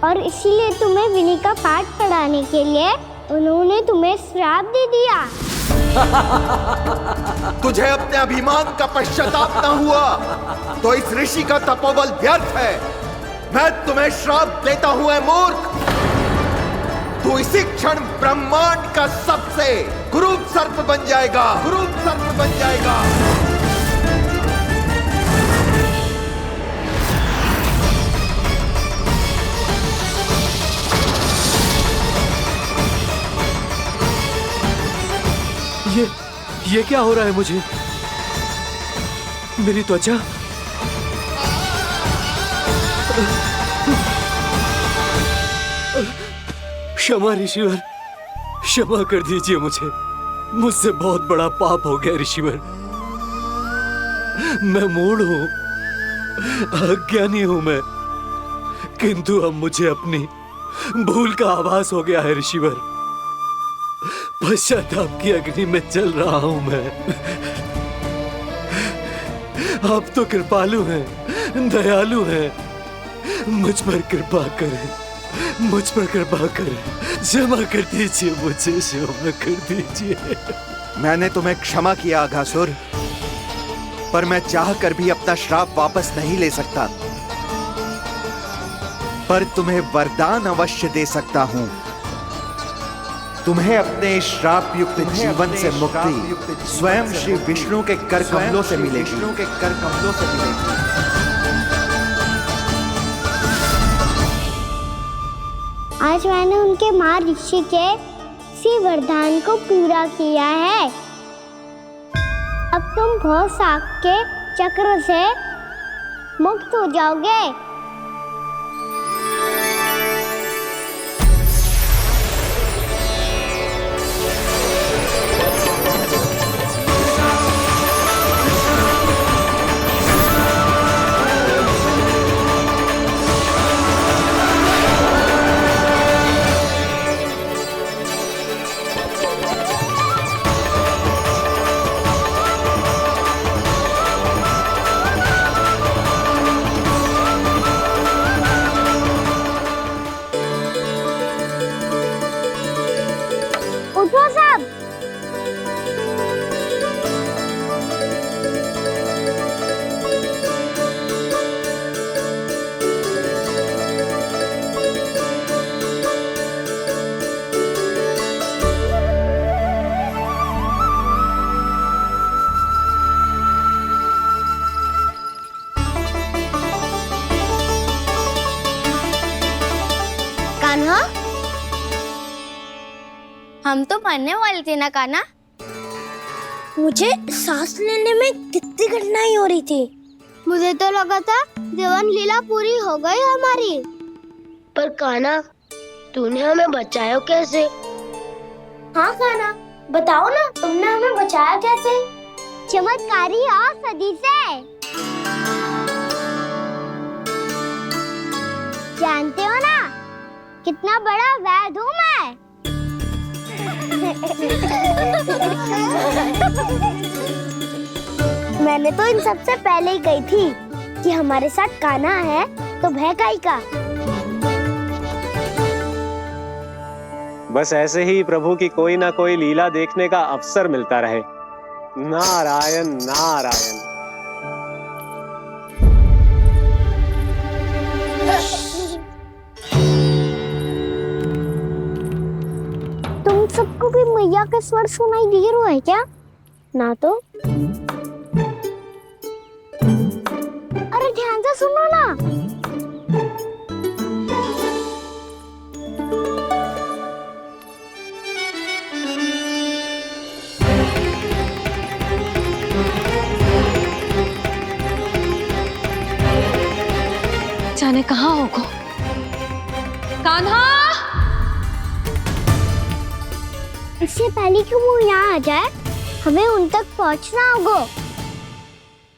और इसीलिए तुम्हें विनी का पाठ पढ़ाने के लिए उन्होंने तुम्हें श्राप दे दिया। तुझे अपने अभिमान का पश्चाताप न हुआ तो इस ऋषि का तपोबल व्यर्थ है। मैं तुम्हें श्राप देता हूं ऐ मूर्ख। तू इसी क्षण ब्रह्मांड का सबसे कुरूप सर्प बन जाएगा, कुरूप सर्प बन जाएगा। ये क्या हो रहा है मुझे? मेरी त्वचा क्षमा ऋषिवर, क्षमा कर दीजिए मुझे। मुझसे बहुत बड़ा पाप हो गया ऋषिवर। मैं मूढ़ हूं, अज्ञानी हूं मैं, किंतु अब मुझे अपनी भूल का आभास हो गया है ऋषिवर। पश्चाताप की अग्नि में जल रहा हूं मैं। आप तो कृपालु हैं, दयालु हैं, मुझ पर कृपा करें, मुझ पर कृपा करें, क्षमा कर दीजिए मुझे, क्षमा कर दीजिए। मैंने तुम्हें क्षमा किया अघासुर, पर मैं चाहकर भी अपना श्राप वापस नहीं ले सकता। पर तुम्हें वरदान अवश्य दे सकता हूं। तुम्हें अपने श्राप युक्त जीवन से मुक्ति स्वयं श्री विष्णु के कर कमलों से मिलेगी। आज मैंने उनके माँ ऋषि के इसी वरदान को पूरा किया है। अब तुम भव साग के चक्र से मुक्त हो जाओगे। कान्हा, हम तो मरने वाले थे ना कान्हा। मुझे सांस लेने में कितनी कठिनाई हो रही थी। मुझे तो लगा था देवन लीला पूरी हो गई हमारी। पर कान्हा, तूने हमें बचाया कैसे? हाँ कान्हा, बताओ ना, तुमने हमें बचाया कैसे? चमत्कारी औषधि से। जानते हो ना कितना बड़ा वैद्य हूँ मैं। मैंने तो इन सबसे पहले ही कही थी कि हमारे साथ कान्हा है तो भय काई का। बस ऐसे ही प्रभु की कोई ना कोई लीला देखने का अवसर मिलता रहे। नारायण नारायण। तुम सबको भी मैया के स्वर सुनाई दे रहा है क्या? ना तो। अरे ध्यान से सुनो ना। जाने कहाँ होगो? कान्हा! इससे पहले कि वो यहाँ आ जाए, हमें उन तक पहुँचना होगा।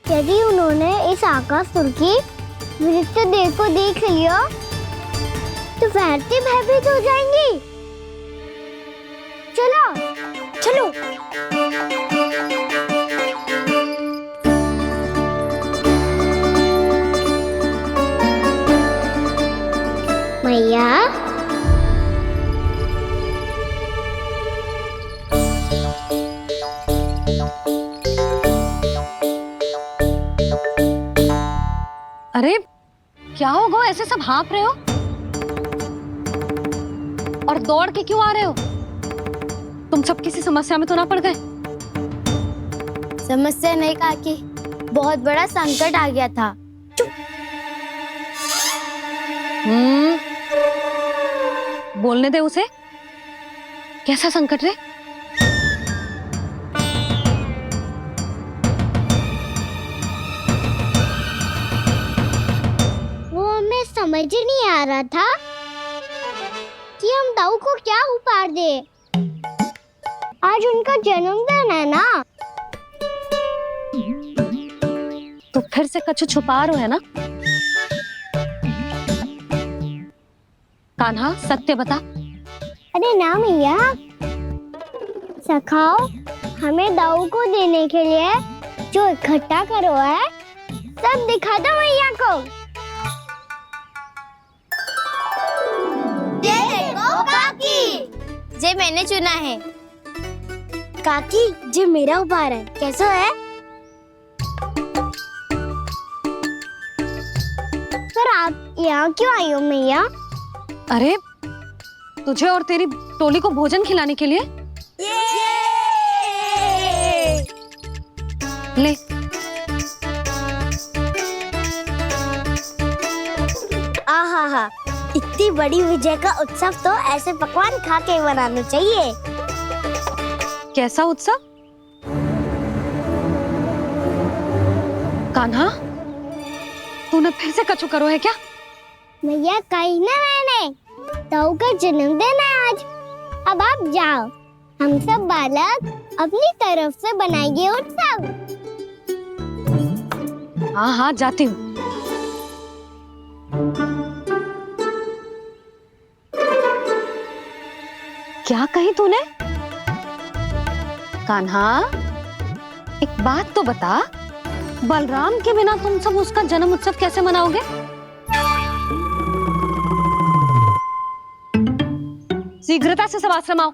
यदि उन्होंने इस आकासुर की नृत्य देह को देख लिया, तो वैरती भयभीत हो जाएंगी। चलो, चलो। ऐसे सब हाँफ रहे हो? और दौड़ के क्यों आ रहे हो? तुम सब किसी समस्या में तो ना पड़ गए? समस्या नहीं काकी, बहुत बड़ा संकट आ गया था। बोलने दे उसे। कैसा संकट रे? वो हमें समझ ही नहीं आ रहा था कि हम दाऊ को क्या उपहार दे। आज उनका जन्मदिन है ना। तो फिर से कछु छुपा रहे हो है ना? कान्हा सत्य बता। अरे ना मैया, सखाओ हमें दाऊ को देने के लिए जो इकट्ठा करो है सब दिखा दो मैया को। ये देखो काकी, जे मैंने चुना है। काकी, जे मेरा उपहार है, कैसा है? पर आप यहाँ क्यों आई हो मैया? अरे तुझे और तेरी टोली को भोजन खिलाने के लिए। ले। आहा, इतनी बड़ी विजय का उत्सव तो ऐसे पकवान खा के मनाना चाहिए। कैसा उत्सव? कान्हा, तूने फिर से कछु करो है क्या? मैया कही ना मैंने, दाऊ का जन्मदिन है आज। अब आप जाओ, हम सब बालक अपनी तरफ से बनाएंगे उत्सव। हाँ हाँ जाती हूँ। क्या कही तूने? कान्हा, एक बात तो बता, बलराम के बिना तुम सब उसका जन्म उत्सव कैसे मनाओगे? शीघ्रता से सब आश्रम आओ,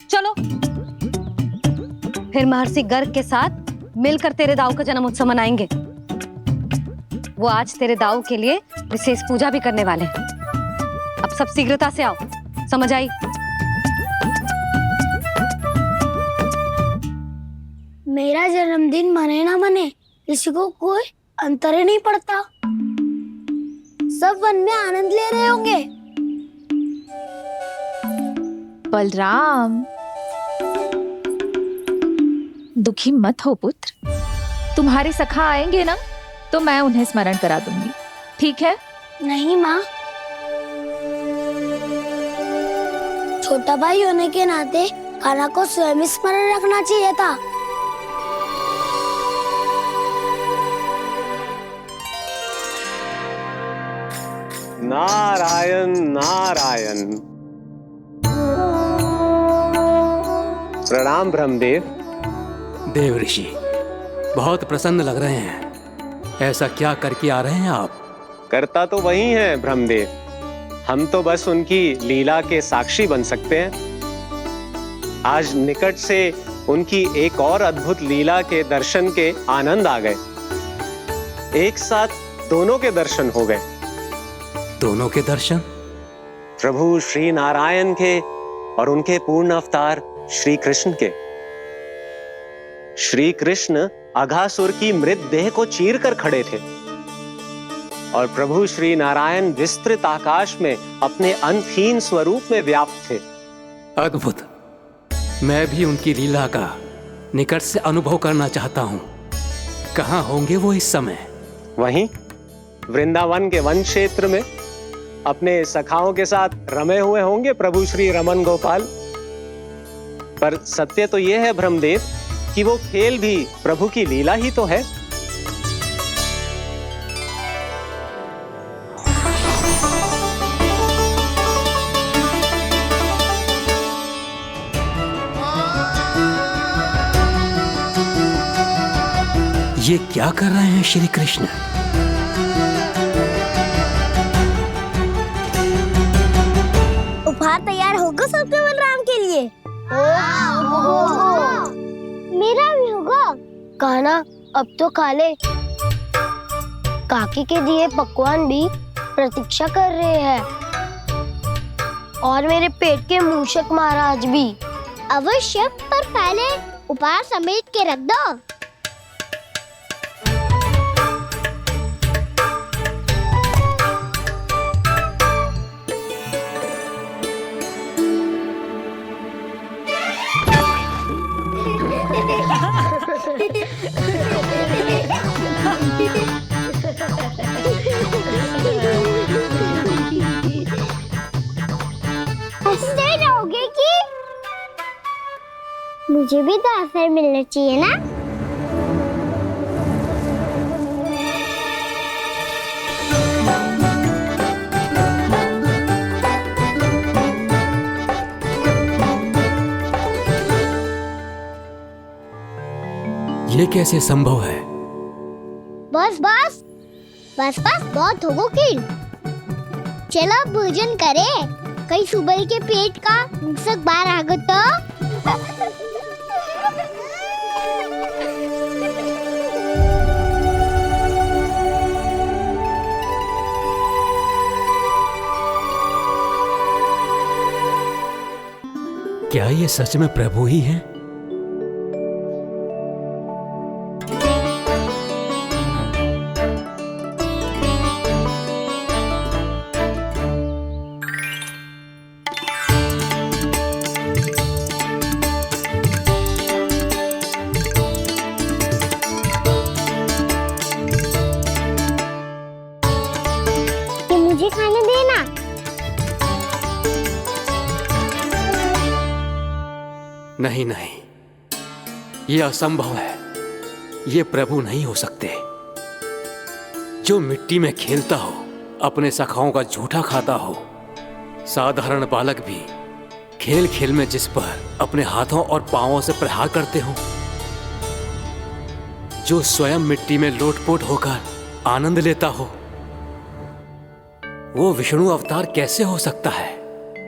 चलो। फिर महर्षि गर्ग के साथ मिलकर तेरे दाऊ का जन्म उत्सव मनाएंगे। वो आज तेरे दाऊ के लिए विशेष पूजा भी करने वाले हैं। अब सब शीघ्रता से आओ, समझ आई? मेरा जन्मदिन मने ना मने, किसी को कोई अंतर ही नहीं पड़ता। सब वन में आनंद ले रहे होंगे। बलराम, दुखी मत हो पुत्र। तुम्हारे सखा आएंगे ना, तो मैं उन्हें स्मरण करा दूंगी, ठीक है? नहीं माँ, छोटा भाई होने के नाते कान्हा को स्वयं स्मरण रखना चाहिए था। नारायण नारायण। प्रणाम ब्रह्मदेव। देव ऋषि, बहुत प्रसन्न लग रहे हैं। ऐसा क्या करके आ रहे हैं आप? करता तो वही है ब्रह्मदेव, हम तो बस उनकी लीला के साक्षी बन सकते हैं। आज निकट से उनकी एक और अद्भुत लीला के दर्शन के आनंद आ गए। एक साथ दोनों के दर्शन हो गए। दोनों के दर्शन? प्रभु श्री नारायण के और उनके पूर्ण अवतार श्री कृष्ण के। श्री कृष्ण अघासुर की मृत देह को चीर कर खड़े थे और प्रभु श्री नारायण विस्तृत आकाश में अपने अंतहीन स्वरूप में व्याप्त थे। अद्भुत। मैं भी उनकी लीला का निकट से अनुभव करना चाहता हूँ। कहाँ होंगे वो इस समय? वहीं वृंदावन के वन क्षेत्र में अपने सखाओं के साथ रमे हुए होंगे प्रभु श्री रमन गोपाल। पर सत्य तो यह है ब्रह्मदेव कि वो खेल भी प्रभु की लीला ही तो है। ये क्या कर रहे हैं श्री कृष्ण? उपहार तैयार होगा सबके बलराम के लिए? मेरा भी होगा। कहना अब तो खा ले। काकी के दिए पकवान भी प्रतीक्षा कर रहे हैं और मेरे पेट के मूषक महाराज भी। अवश्य, पर पहले उपहार समेट के रख दो। हंसते रहोगे कि मुझे भी तो अवसर मिलना चाहिए ना। ये कैसे संभव है? बस बस बस बस बहुत हो गई। चलो भोजन करें, कहीं सुबह के पेट का मूषक बाहर आ गया तो। क्या ये सच में प्रभु ही हैं? मुझे खाने देना। नहीं नहीं, ये असंभव है। ये प्रभु नहीं हो सकते। जो मिट्टी में खेलता हो, अपने सखाओं का झूठा खाता हो, साधारण बालक भी खेल खेल में जिस पर अपने हाथों और पांवों से प्रहार करते हो, जो स्वयं मिट्टी में लोटपोट होकर आनंद लेता हो, वो विष्णु अवतार कैसे हो सकता है?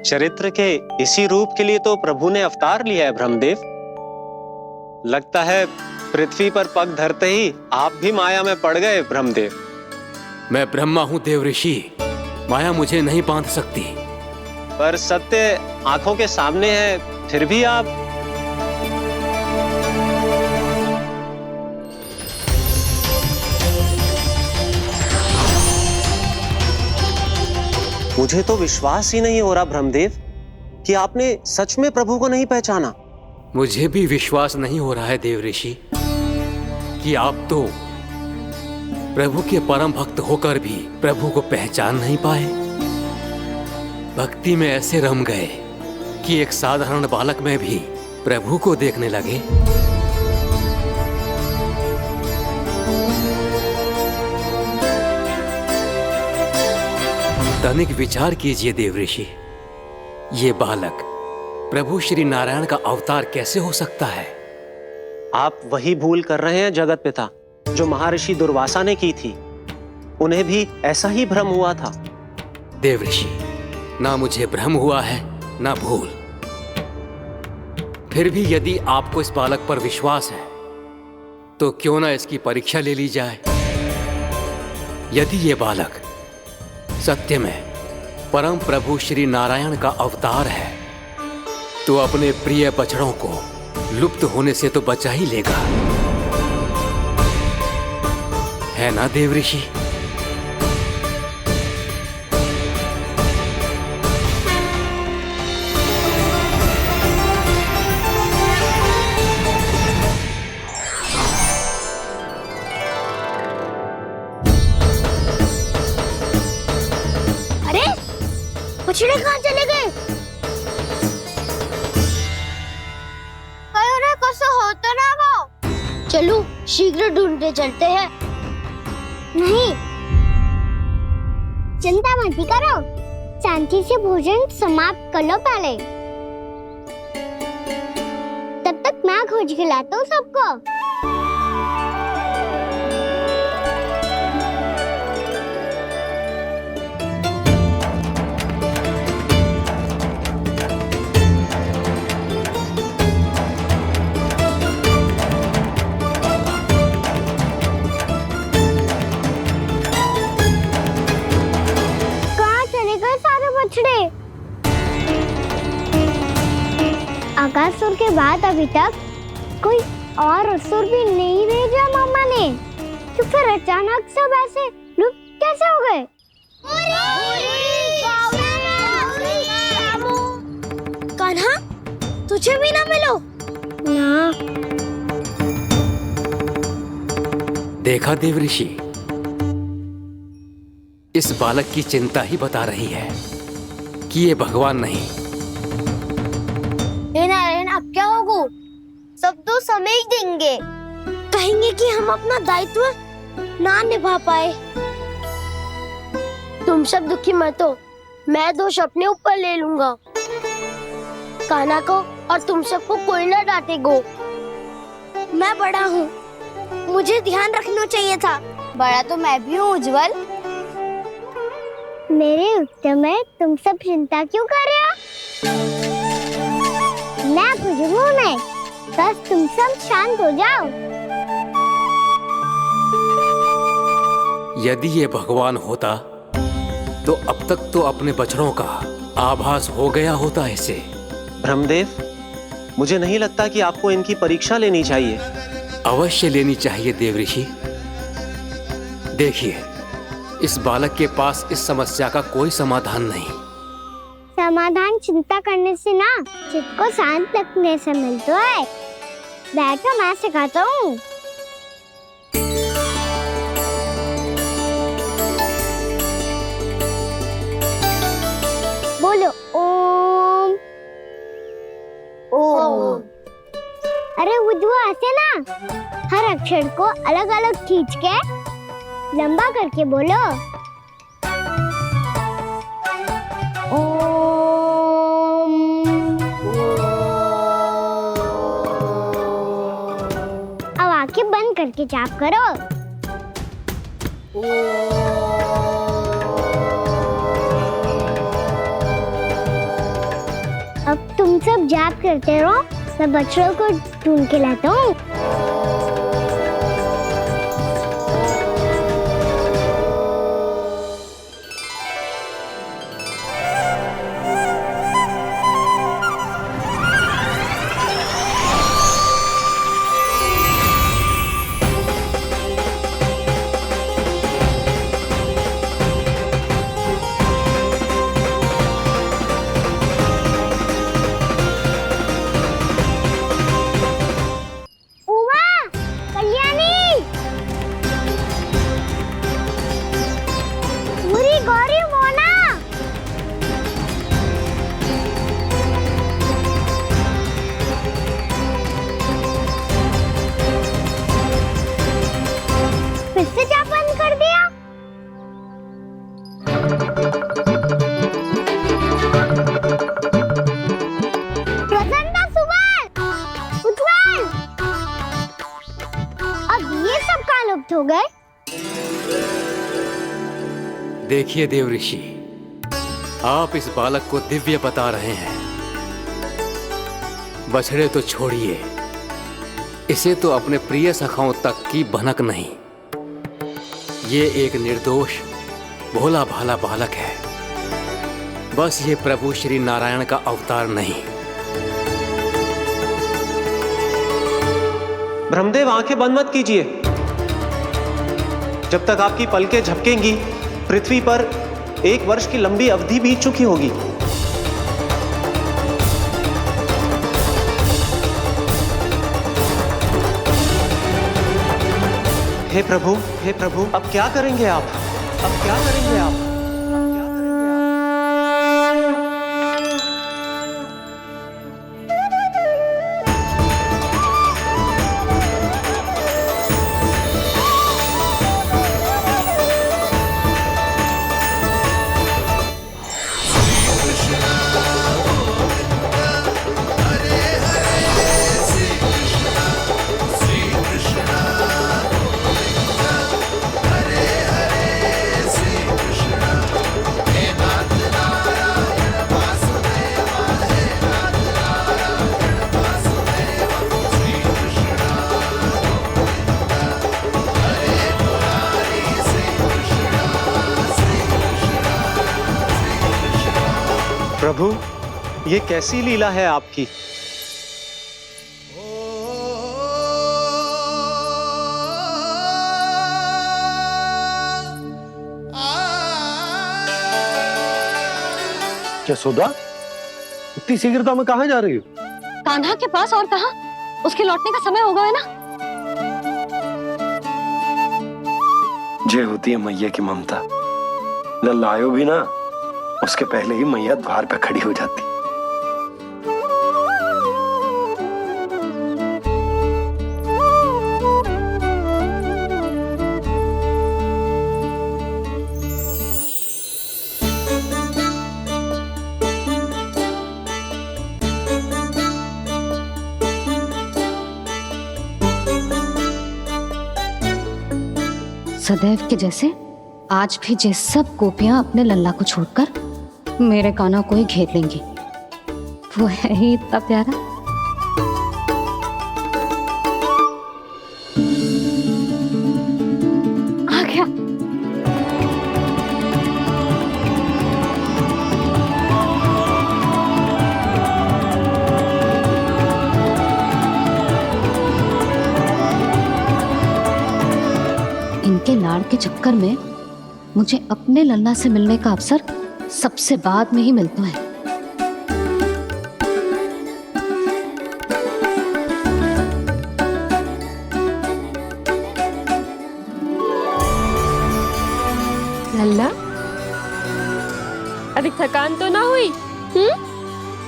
चरित्र के इसी रूप के लिए तो प्रभु ने अवतार लिया है ब्रह्मदेव। लगता है पृथ्वी पर पग धरते ही आप भी माया में पड़ गए ब्रह्मदेव। मैं ब्रह्मा हूं देव ऋषि, माया मुझे नहीं बांध सकती। पर सत्य आंखों के सामने है, फिर भी आप। मुझे तो विश्वास ही नहीं हो रहा ब्रह्मदेव कि आपने सच में प्रभु को नहीं पहचाना। मुझे भी विश्वास नहीं हो रहा है देव ऋषि कि आप तो प्रभु के परम भक्त होकर भी प्रभु को पहचान नहीं पाए। भक्ति में ऐसे रम गए कि एक साधारण बालक में भी प्रभु को देखने लगे। तनिक विचार कीजिए देव ऋषि, ये बालक प्रभु श्री नारायण का अवतार कैसे हो सकता है? आप वही भूल कर रहे हैं जगत पिता, जो महर्षि दुर्वासा ने की थी। उन्हें भी ऐसा ही भ्रम हुआ था। देव ऋषि, ना मुझे भ्रम हुआ है ना भूल। फिर भी यदि आपको इस बालक पर विश्वास है तो क्यों ना इसकी परीक्षा ले ली जाए। यदि ये बालक सत्य में परम प्रभु श्री नारायण का अवतार है तो अपने प्रिय बछड़ों को लुप्त होने से तो बचा ही लेगा, है ना देव ऋषि? बछड़े कहाँ चले गए? कैसे होता ना वो? चलो शीघ्र ढूंढते चलते हैं। नहीं, चिंता मत करो, शांति से भोजन समाप्त कर लो पहले। तब तक मैं खोज के लाता हूँ सबको। अगासुर के बाद अभी तक कोई और असुर भी नहीं भेजा मामा ने, तो फिर अचानक सब ऐसे लुप्त कैसे हो गए? कान्हा, तुझे भी ना मिलो ना। देखा देव ऋषि, इस बालक की चिंता ही बता रही है कि ये भगवान नहीं। हे नारायण, अब क्या होगा? सब तो समझ देंगे, कहेंगे कि हम अपना दायित्व ना निभा पाए। तुम सब दुखी मत हो, मैं दोष अपने ऊपर ले लूंगा। कान्हा को और तुम सबको कोई ना डांटेगो। मैं बड़ा हूँ, मुझे ध्यान रखना चाहिए था। बड़ा तो मैं भी हूँ उज्जवल। मेरे उत्तर में तुम सब चिंता क्यों कर रहे हो? मैं बुझूंगा नहीं, बस तुम सब शांत हो जाओ। यदि ये भगवान होता तो अब तक तो अपने बछड़ों का आभास हो गया होता इसे। ब्रह्मदेव, मुझे नहीं लगता कि आपको इनकी परीक्षा लेनी चाहिए। अवश्य लेनी चाहिए देव ऋषि। देखिए, इस बालक के पास इस समस्या का कोई समाधान नहीं। समाधान चिंता करने से ना, चित्त को शांत रखने से मिलता है। बैठो, मैं सिखाता हूँ। बोलो ओम। ओम। अरे उद्भव ऐसे ना हर अक्षर को अलग अलग खींच के लंबा करके बोलो। ओम। अब आंखें बंद करके जाप करो। अब तुम सब जाप करते रहो, मैं बच्चों को ढूंढ के लाता हूँ। हो गए। देखिए देव ऋषि, आप इस बालक को दिव्य बता रहे हैं। बछड़े तो छोड़िए, इसे तो अपने प्रिय सखाओं तक की भनक नहीं। ये एक निर्दोष भोला भाला बालक है, बस ये प्रभु श्री नारायण का अवतार नहीं। ब्रह्मदेव, आंखें बंद मत कीजिए। जब तक आपकी पलकें झपकेंगी, पृथ्वी पर 1 वर्ष की लंबी अवधि बीत चुकी होगी। हे प्रभु, अब क्या करेंगे आप? अब क्या करेंगे आप? प्रभु, ये कैसी लीला है आपकी? यशोदा, इतनी शीघ्रता में कहाँ जा रही हो? कान्हा के पास, और कहाँ? उसके लौटने का समय होगा है ना। ये होती है मैया की ममता। लल्ला आयो भी ना, उसके पहले ही मैया द्वार पे खड़ी हो जाती। सदैव के जैसे आज भी जे सब गोपियां अपने लल्ला को छोड़कर मेरे कान्हा को ही घेर लेंगी। वो है ही इतना प्यारा। आ गया। इनके लाड़ के चक्कर में मुझे अपने लल्ला से मिलने का अवसर सबसे बाद में ही मिलता है। लल्ला, अभी थकान तो ना हुई?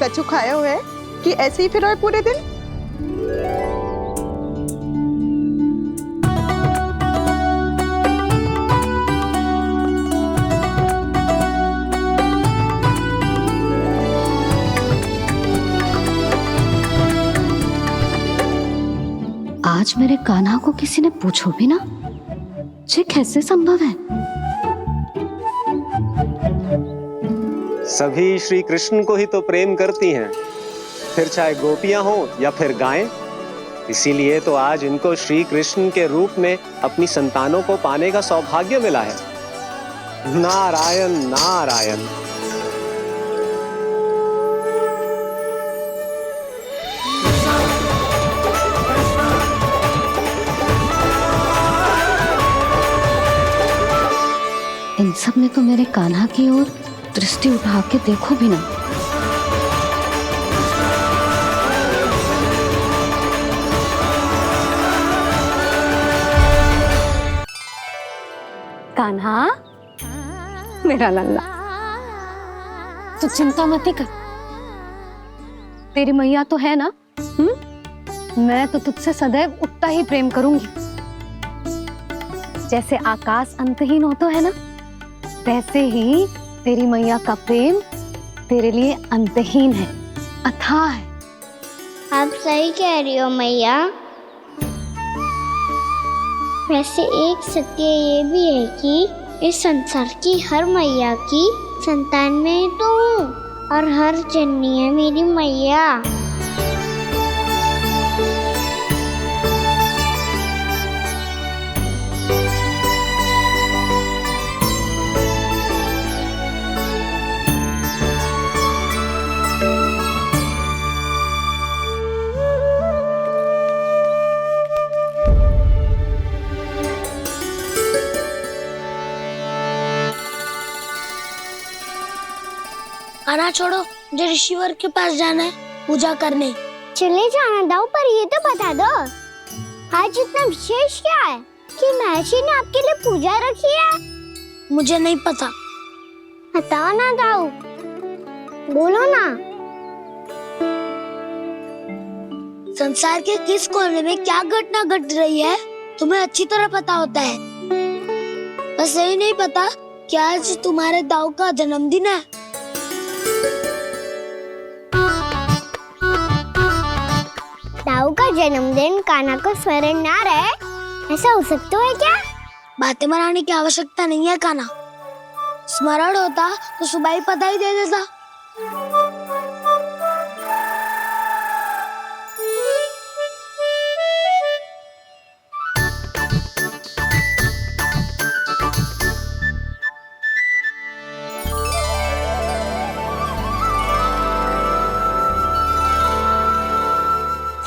कछु खाया हुआ है कि ऐसे ही फिर आए पूरे दिन? आज मेरे कान्हा को किसी ने पूछो भी ना, ये कैसे संभव है? सभी श्री कृष्ण को ही तो प्रेम करती हैं, फिर चाहे गोपियां हो या फिर गायें। इसीलिए तो आज इनको श्री कृष्ण के रूप में अपनी संतानों को पाने का सौभाग्य मिला है। नारायण नारायण। इन सब ने तो मेरे कान्हा की ओर दृष्टि उठा के देखो भी ना। कान्हा, मेरा लल्ला, तू चिंता मत कर। तेरी मैया तो है ना, मैं तो तुझसे सदैव उतना ही प्रेम करूंगी। जैसे आकाश अंतहीन होता है ना, वैसे ही तेरी मैया का प्रेम तेरे लिए अंतहीन है, अथाह है। आप सही कह रही हो मैया। वैसे एक सत्य ये भी है कि इस संसार की हर मैया की संतान में तो हूँ, और हर जननी है मेरी मैया। खाना छोड़ो, मुझे ऋषिवर के पास जाना है पूजा करने। चले जाना दाऊ, पर ये तो बता दो आज इतना विशेष क्या है कि महर्षि ने आपके लिए पूजा रखी है? मुझे नहीं पता। बताओ ना दाऊ, बोलो ना। संसार के किस कोने में क्या घटना घट रही है तुम्हें अच्छी तरह पता होता है। बस यही नहीं पता कि आज तुम्हारे दाऊ का जन्मदिन है। दाऊ का जन्मदिन कान्हा को स्मरण ना रहे, ऐसा हो सकता है क्या? बातें बनाने की आवश्यकता नहीं है कान्हा। स्मरण होता तो सुबह ही पता ही दे देता।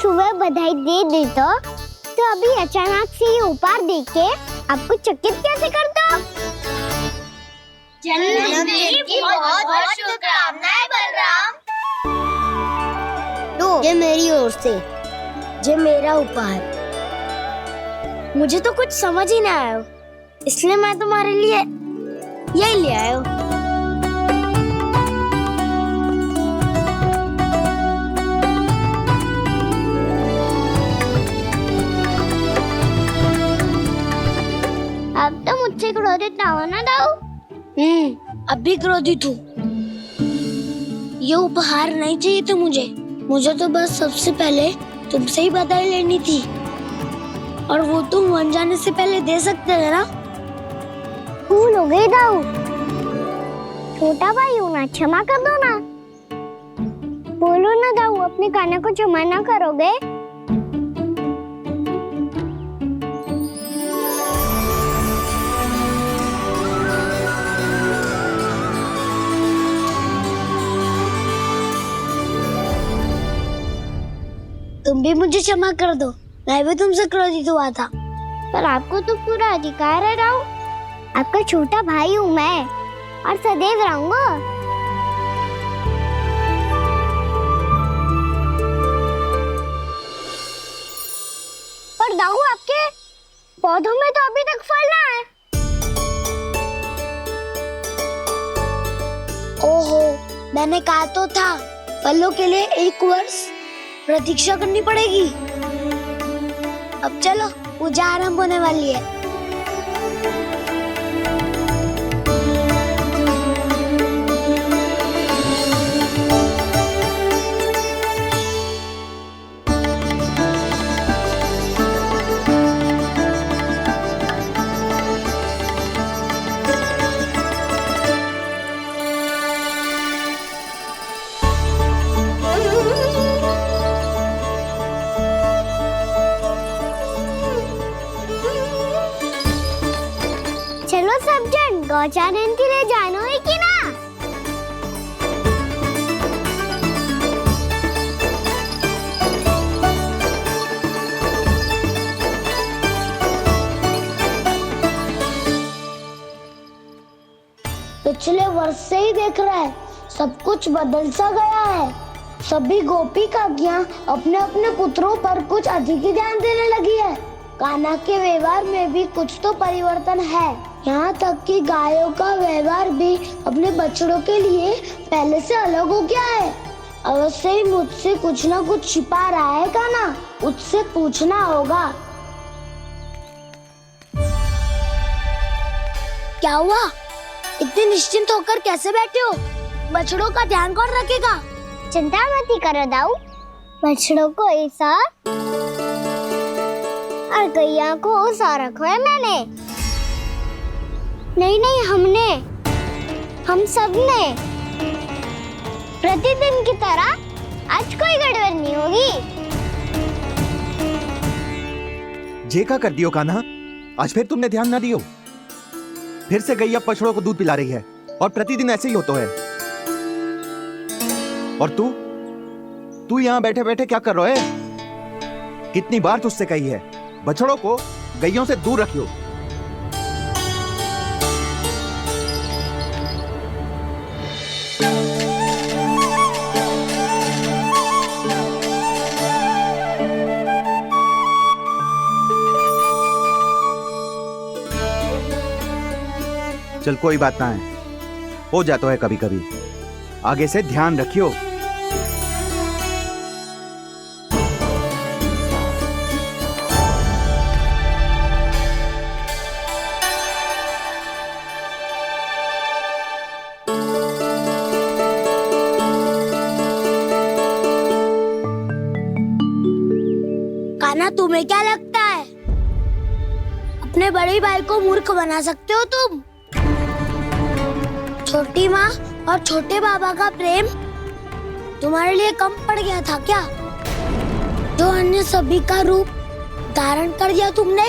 सुबह बधाई दे देता तो अभी अचानक से ये उपहार देख के आपको चकित कैसे कर दो? जन्मदिन की बहुत बहुत शुभकामनाएं ये मेरी ओर से, ये मेरा उपहार। मुझे तो कुछ समझ ही ना आया, इसलिए मैं तुम्हारे लिए यही ले आया हूँ। अब तो मुझसे क्रोधित ना होना दाऊ। अब भी क्रोधित हूँ। ये उपहार नहीं चाहिए था मुझे तो बस सबसे पहले तुमसे ही बधाई लेनी थी, और वो तुम बन जाने से पहले दे सकते थे ना। भूल हो गई दाऊ। छोटा भाई हूँ ना, क्षमा कर दो ना। बोलो ना दाऊ, अपने कान्हा को क्षमा ना करोगे? तुम भी मुझे क्षमा कर दो, मैं भी तुमसे क्रोधित हुआ था। पर आपको तो पूरा अधिकार है दाऊ। आपका छोटा भाई हूँ मैं, और सदैव रहूंगा। पर दाऊ, आपके पौधों में तो अभी तक फल ना है। ओहो, मैंने कहा तो था, फलों के लिए 1 वर्ष प्रतीक्षा करनी पड़ेगी। अब चलो, पूजा आरंभ होने वाली है। चलो सब जन गौचारण के लिए जानो है कि ना? पिछले वर्ष से ही देख रहा है, सब कुछ बदल सा गया है। सभी गोपी काकियां अपने अपने पुत्रों पर कुछ अधिक ही ध्यान देने लगी है। कान्हा के व्यवहार में भी कुछ तो परिवर्तन है। यहाँ तक कि गायों का व्यवहार भी अपने बछड़ों के लिए पहले से अलग हो गया है। अवश्य ही मुझसे कुछ ना कुछ छिपा रहा है कान्हा, उससे पूछना होगा। क्या हुआ? इतने निश्चिंत होकर कैसे बैठे हो? बछड़ों का ध्यान कौन रखेगा? चिंता मत करो दाऊ, बछड़ों को ऐसा और गैया को ऐसा रखा है मैंने। नहीं, हम सब ने प्रतिदिन की तरह आज कोई गड़बड़ नहीं होगी। जे का कर दियो कान्हा, आज फिर तुमने ध्यान ना दियो। फिर से गैया बछड़ों को दूध पिला रही है, और प्रतिदिन ऐसे ही होता है। और तू यहाँ बैठे बैठे क्या कर रहा है? कितनी बार तुझसे कही है, बछड़ों को गैयों से दूर रखियो। चल कोई बात ना है, हो जाता है कभी कभी। आगे से ध्यान रखियो। कान्हा, तुम्हें क्या लगता है अपने बड़े भाई को मूर्ख बना सकते हो तुम? छोटी माँ और छोटे बाबा का प्रेम तुम्हारे लिए कम पड़ गया था क्या? जो अन्य सभी का रूप धारण कर दिया तुमने?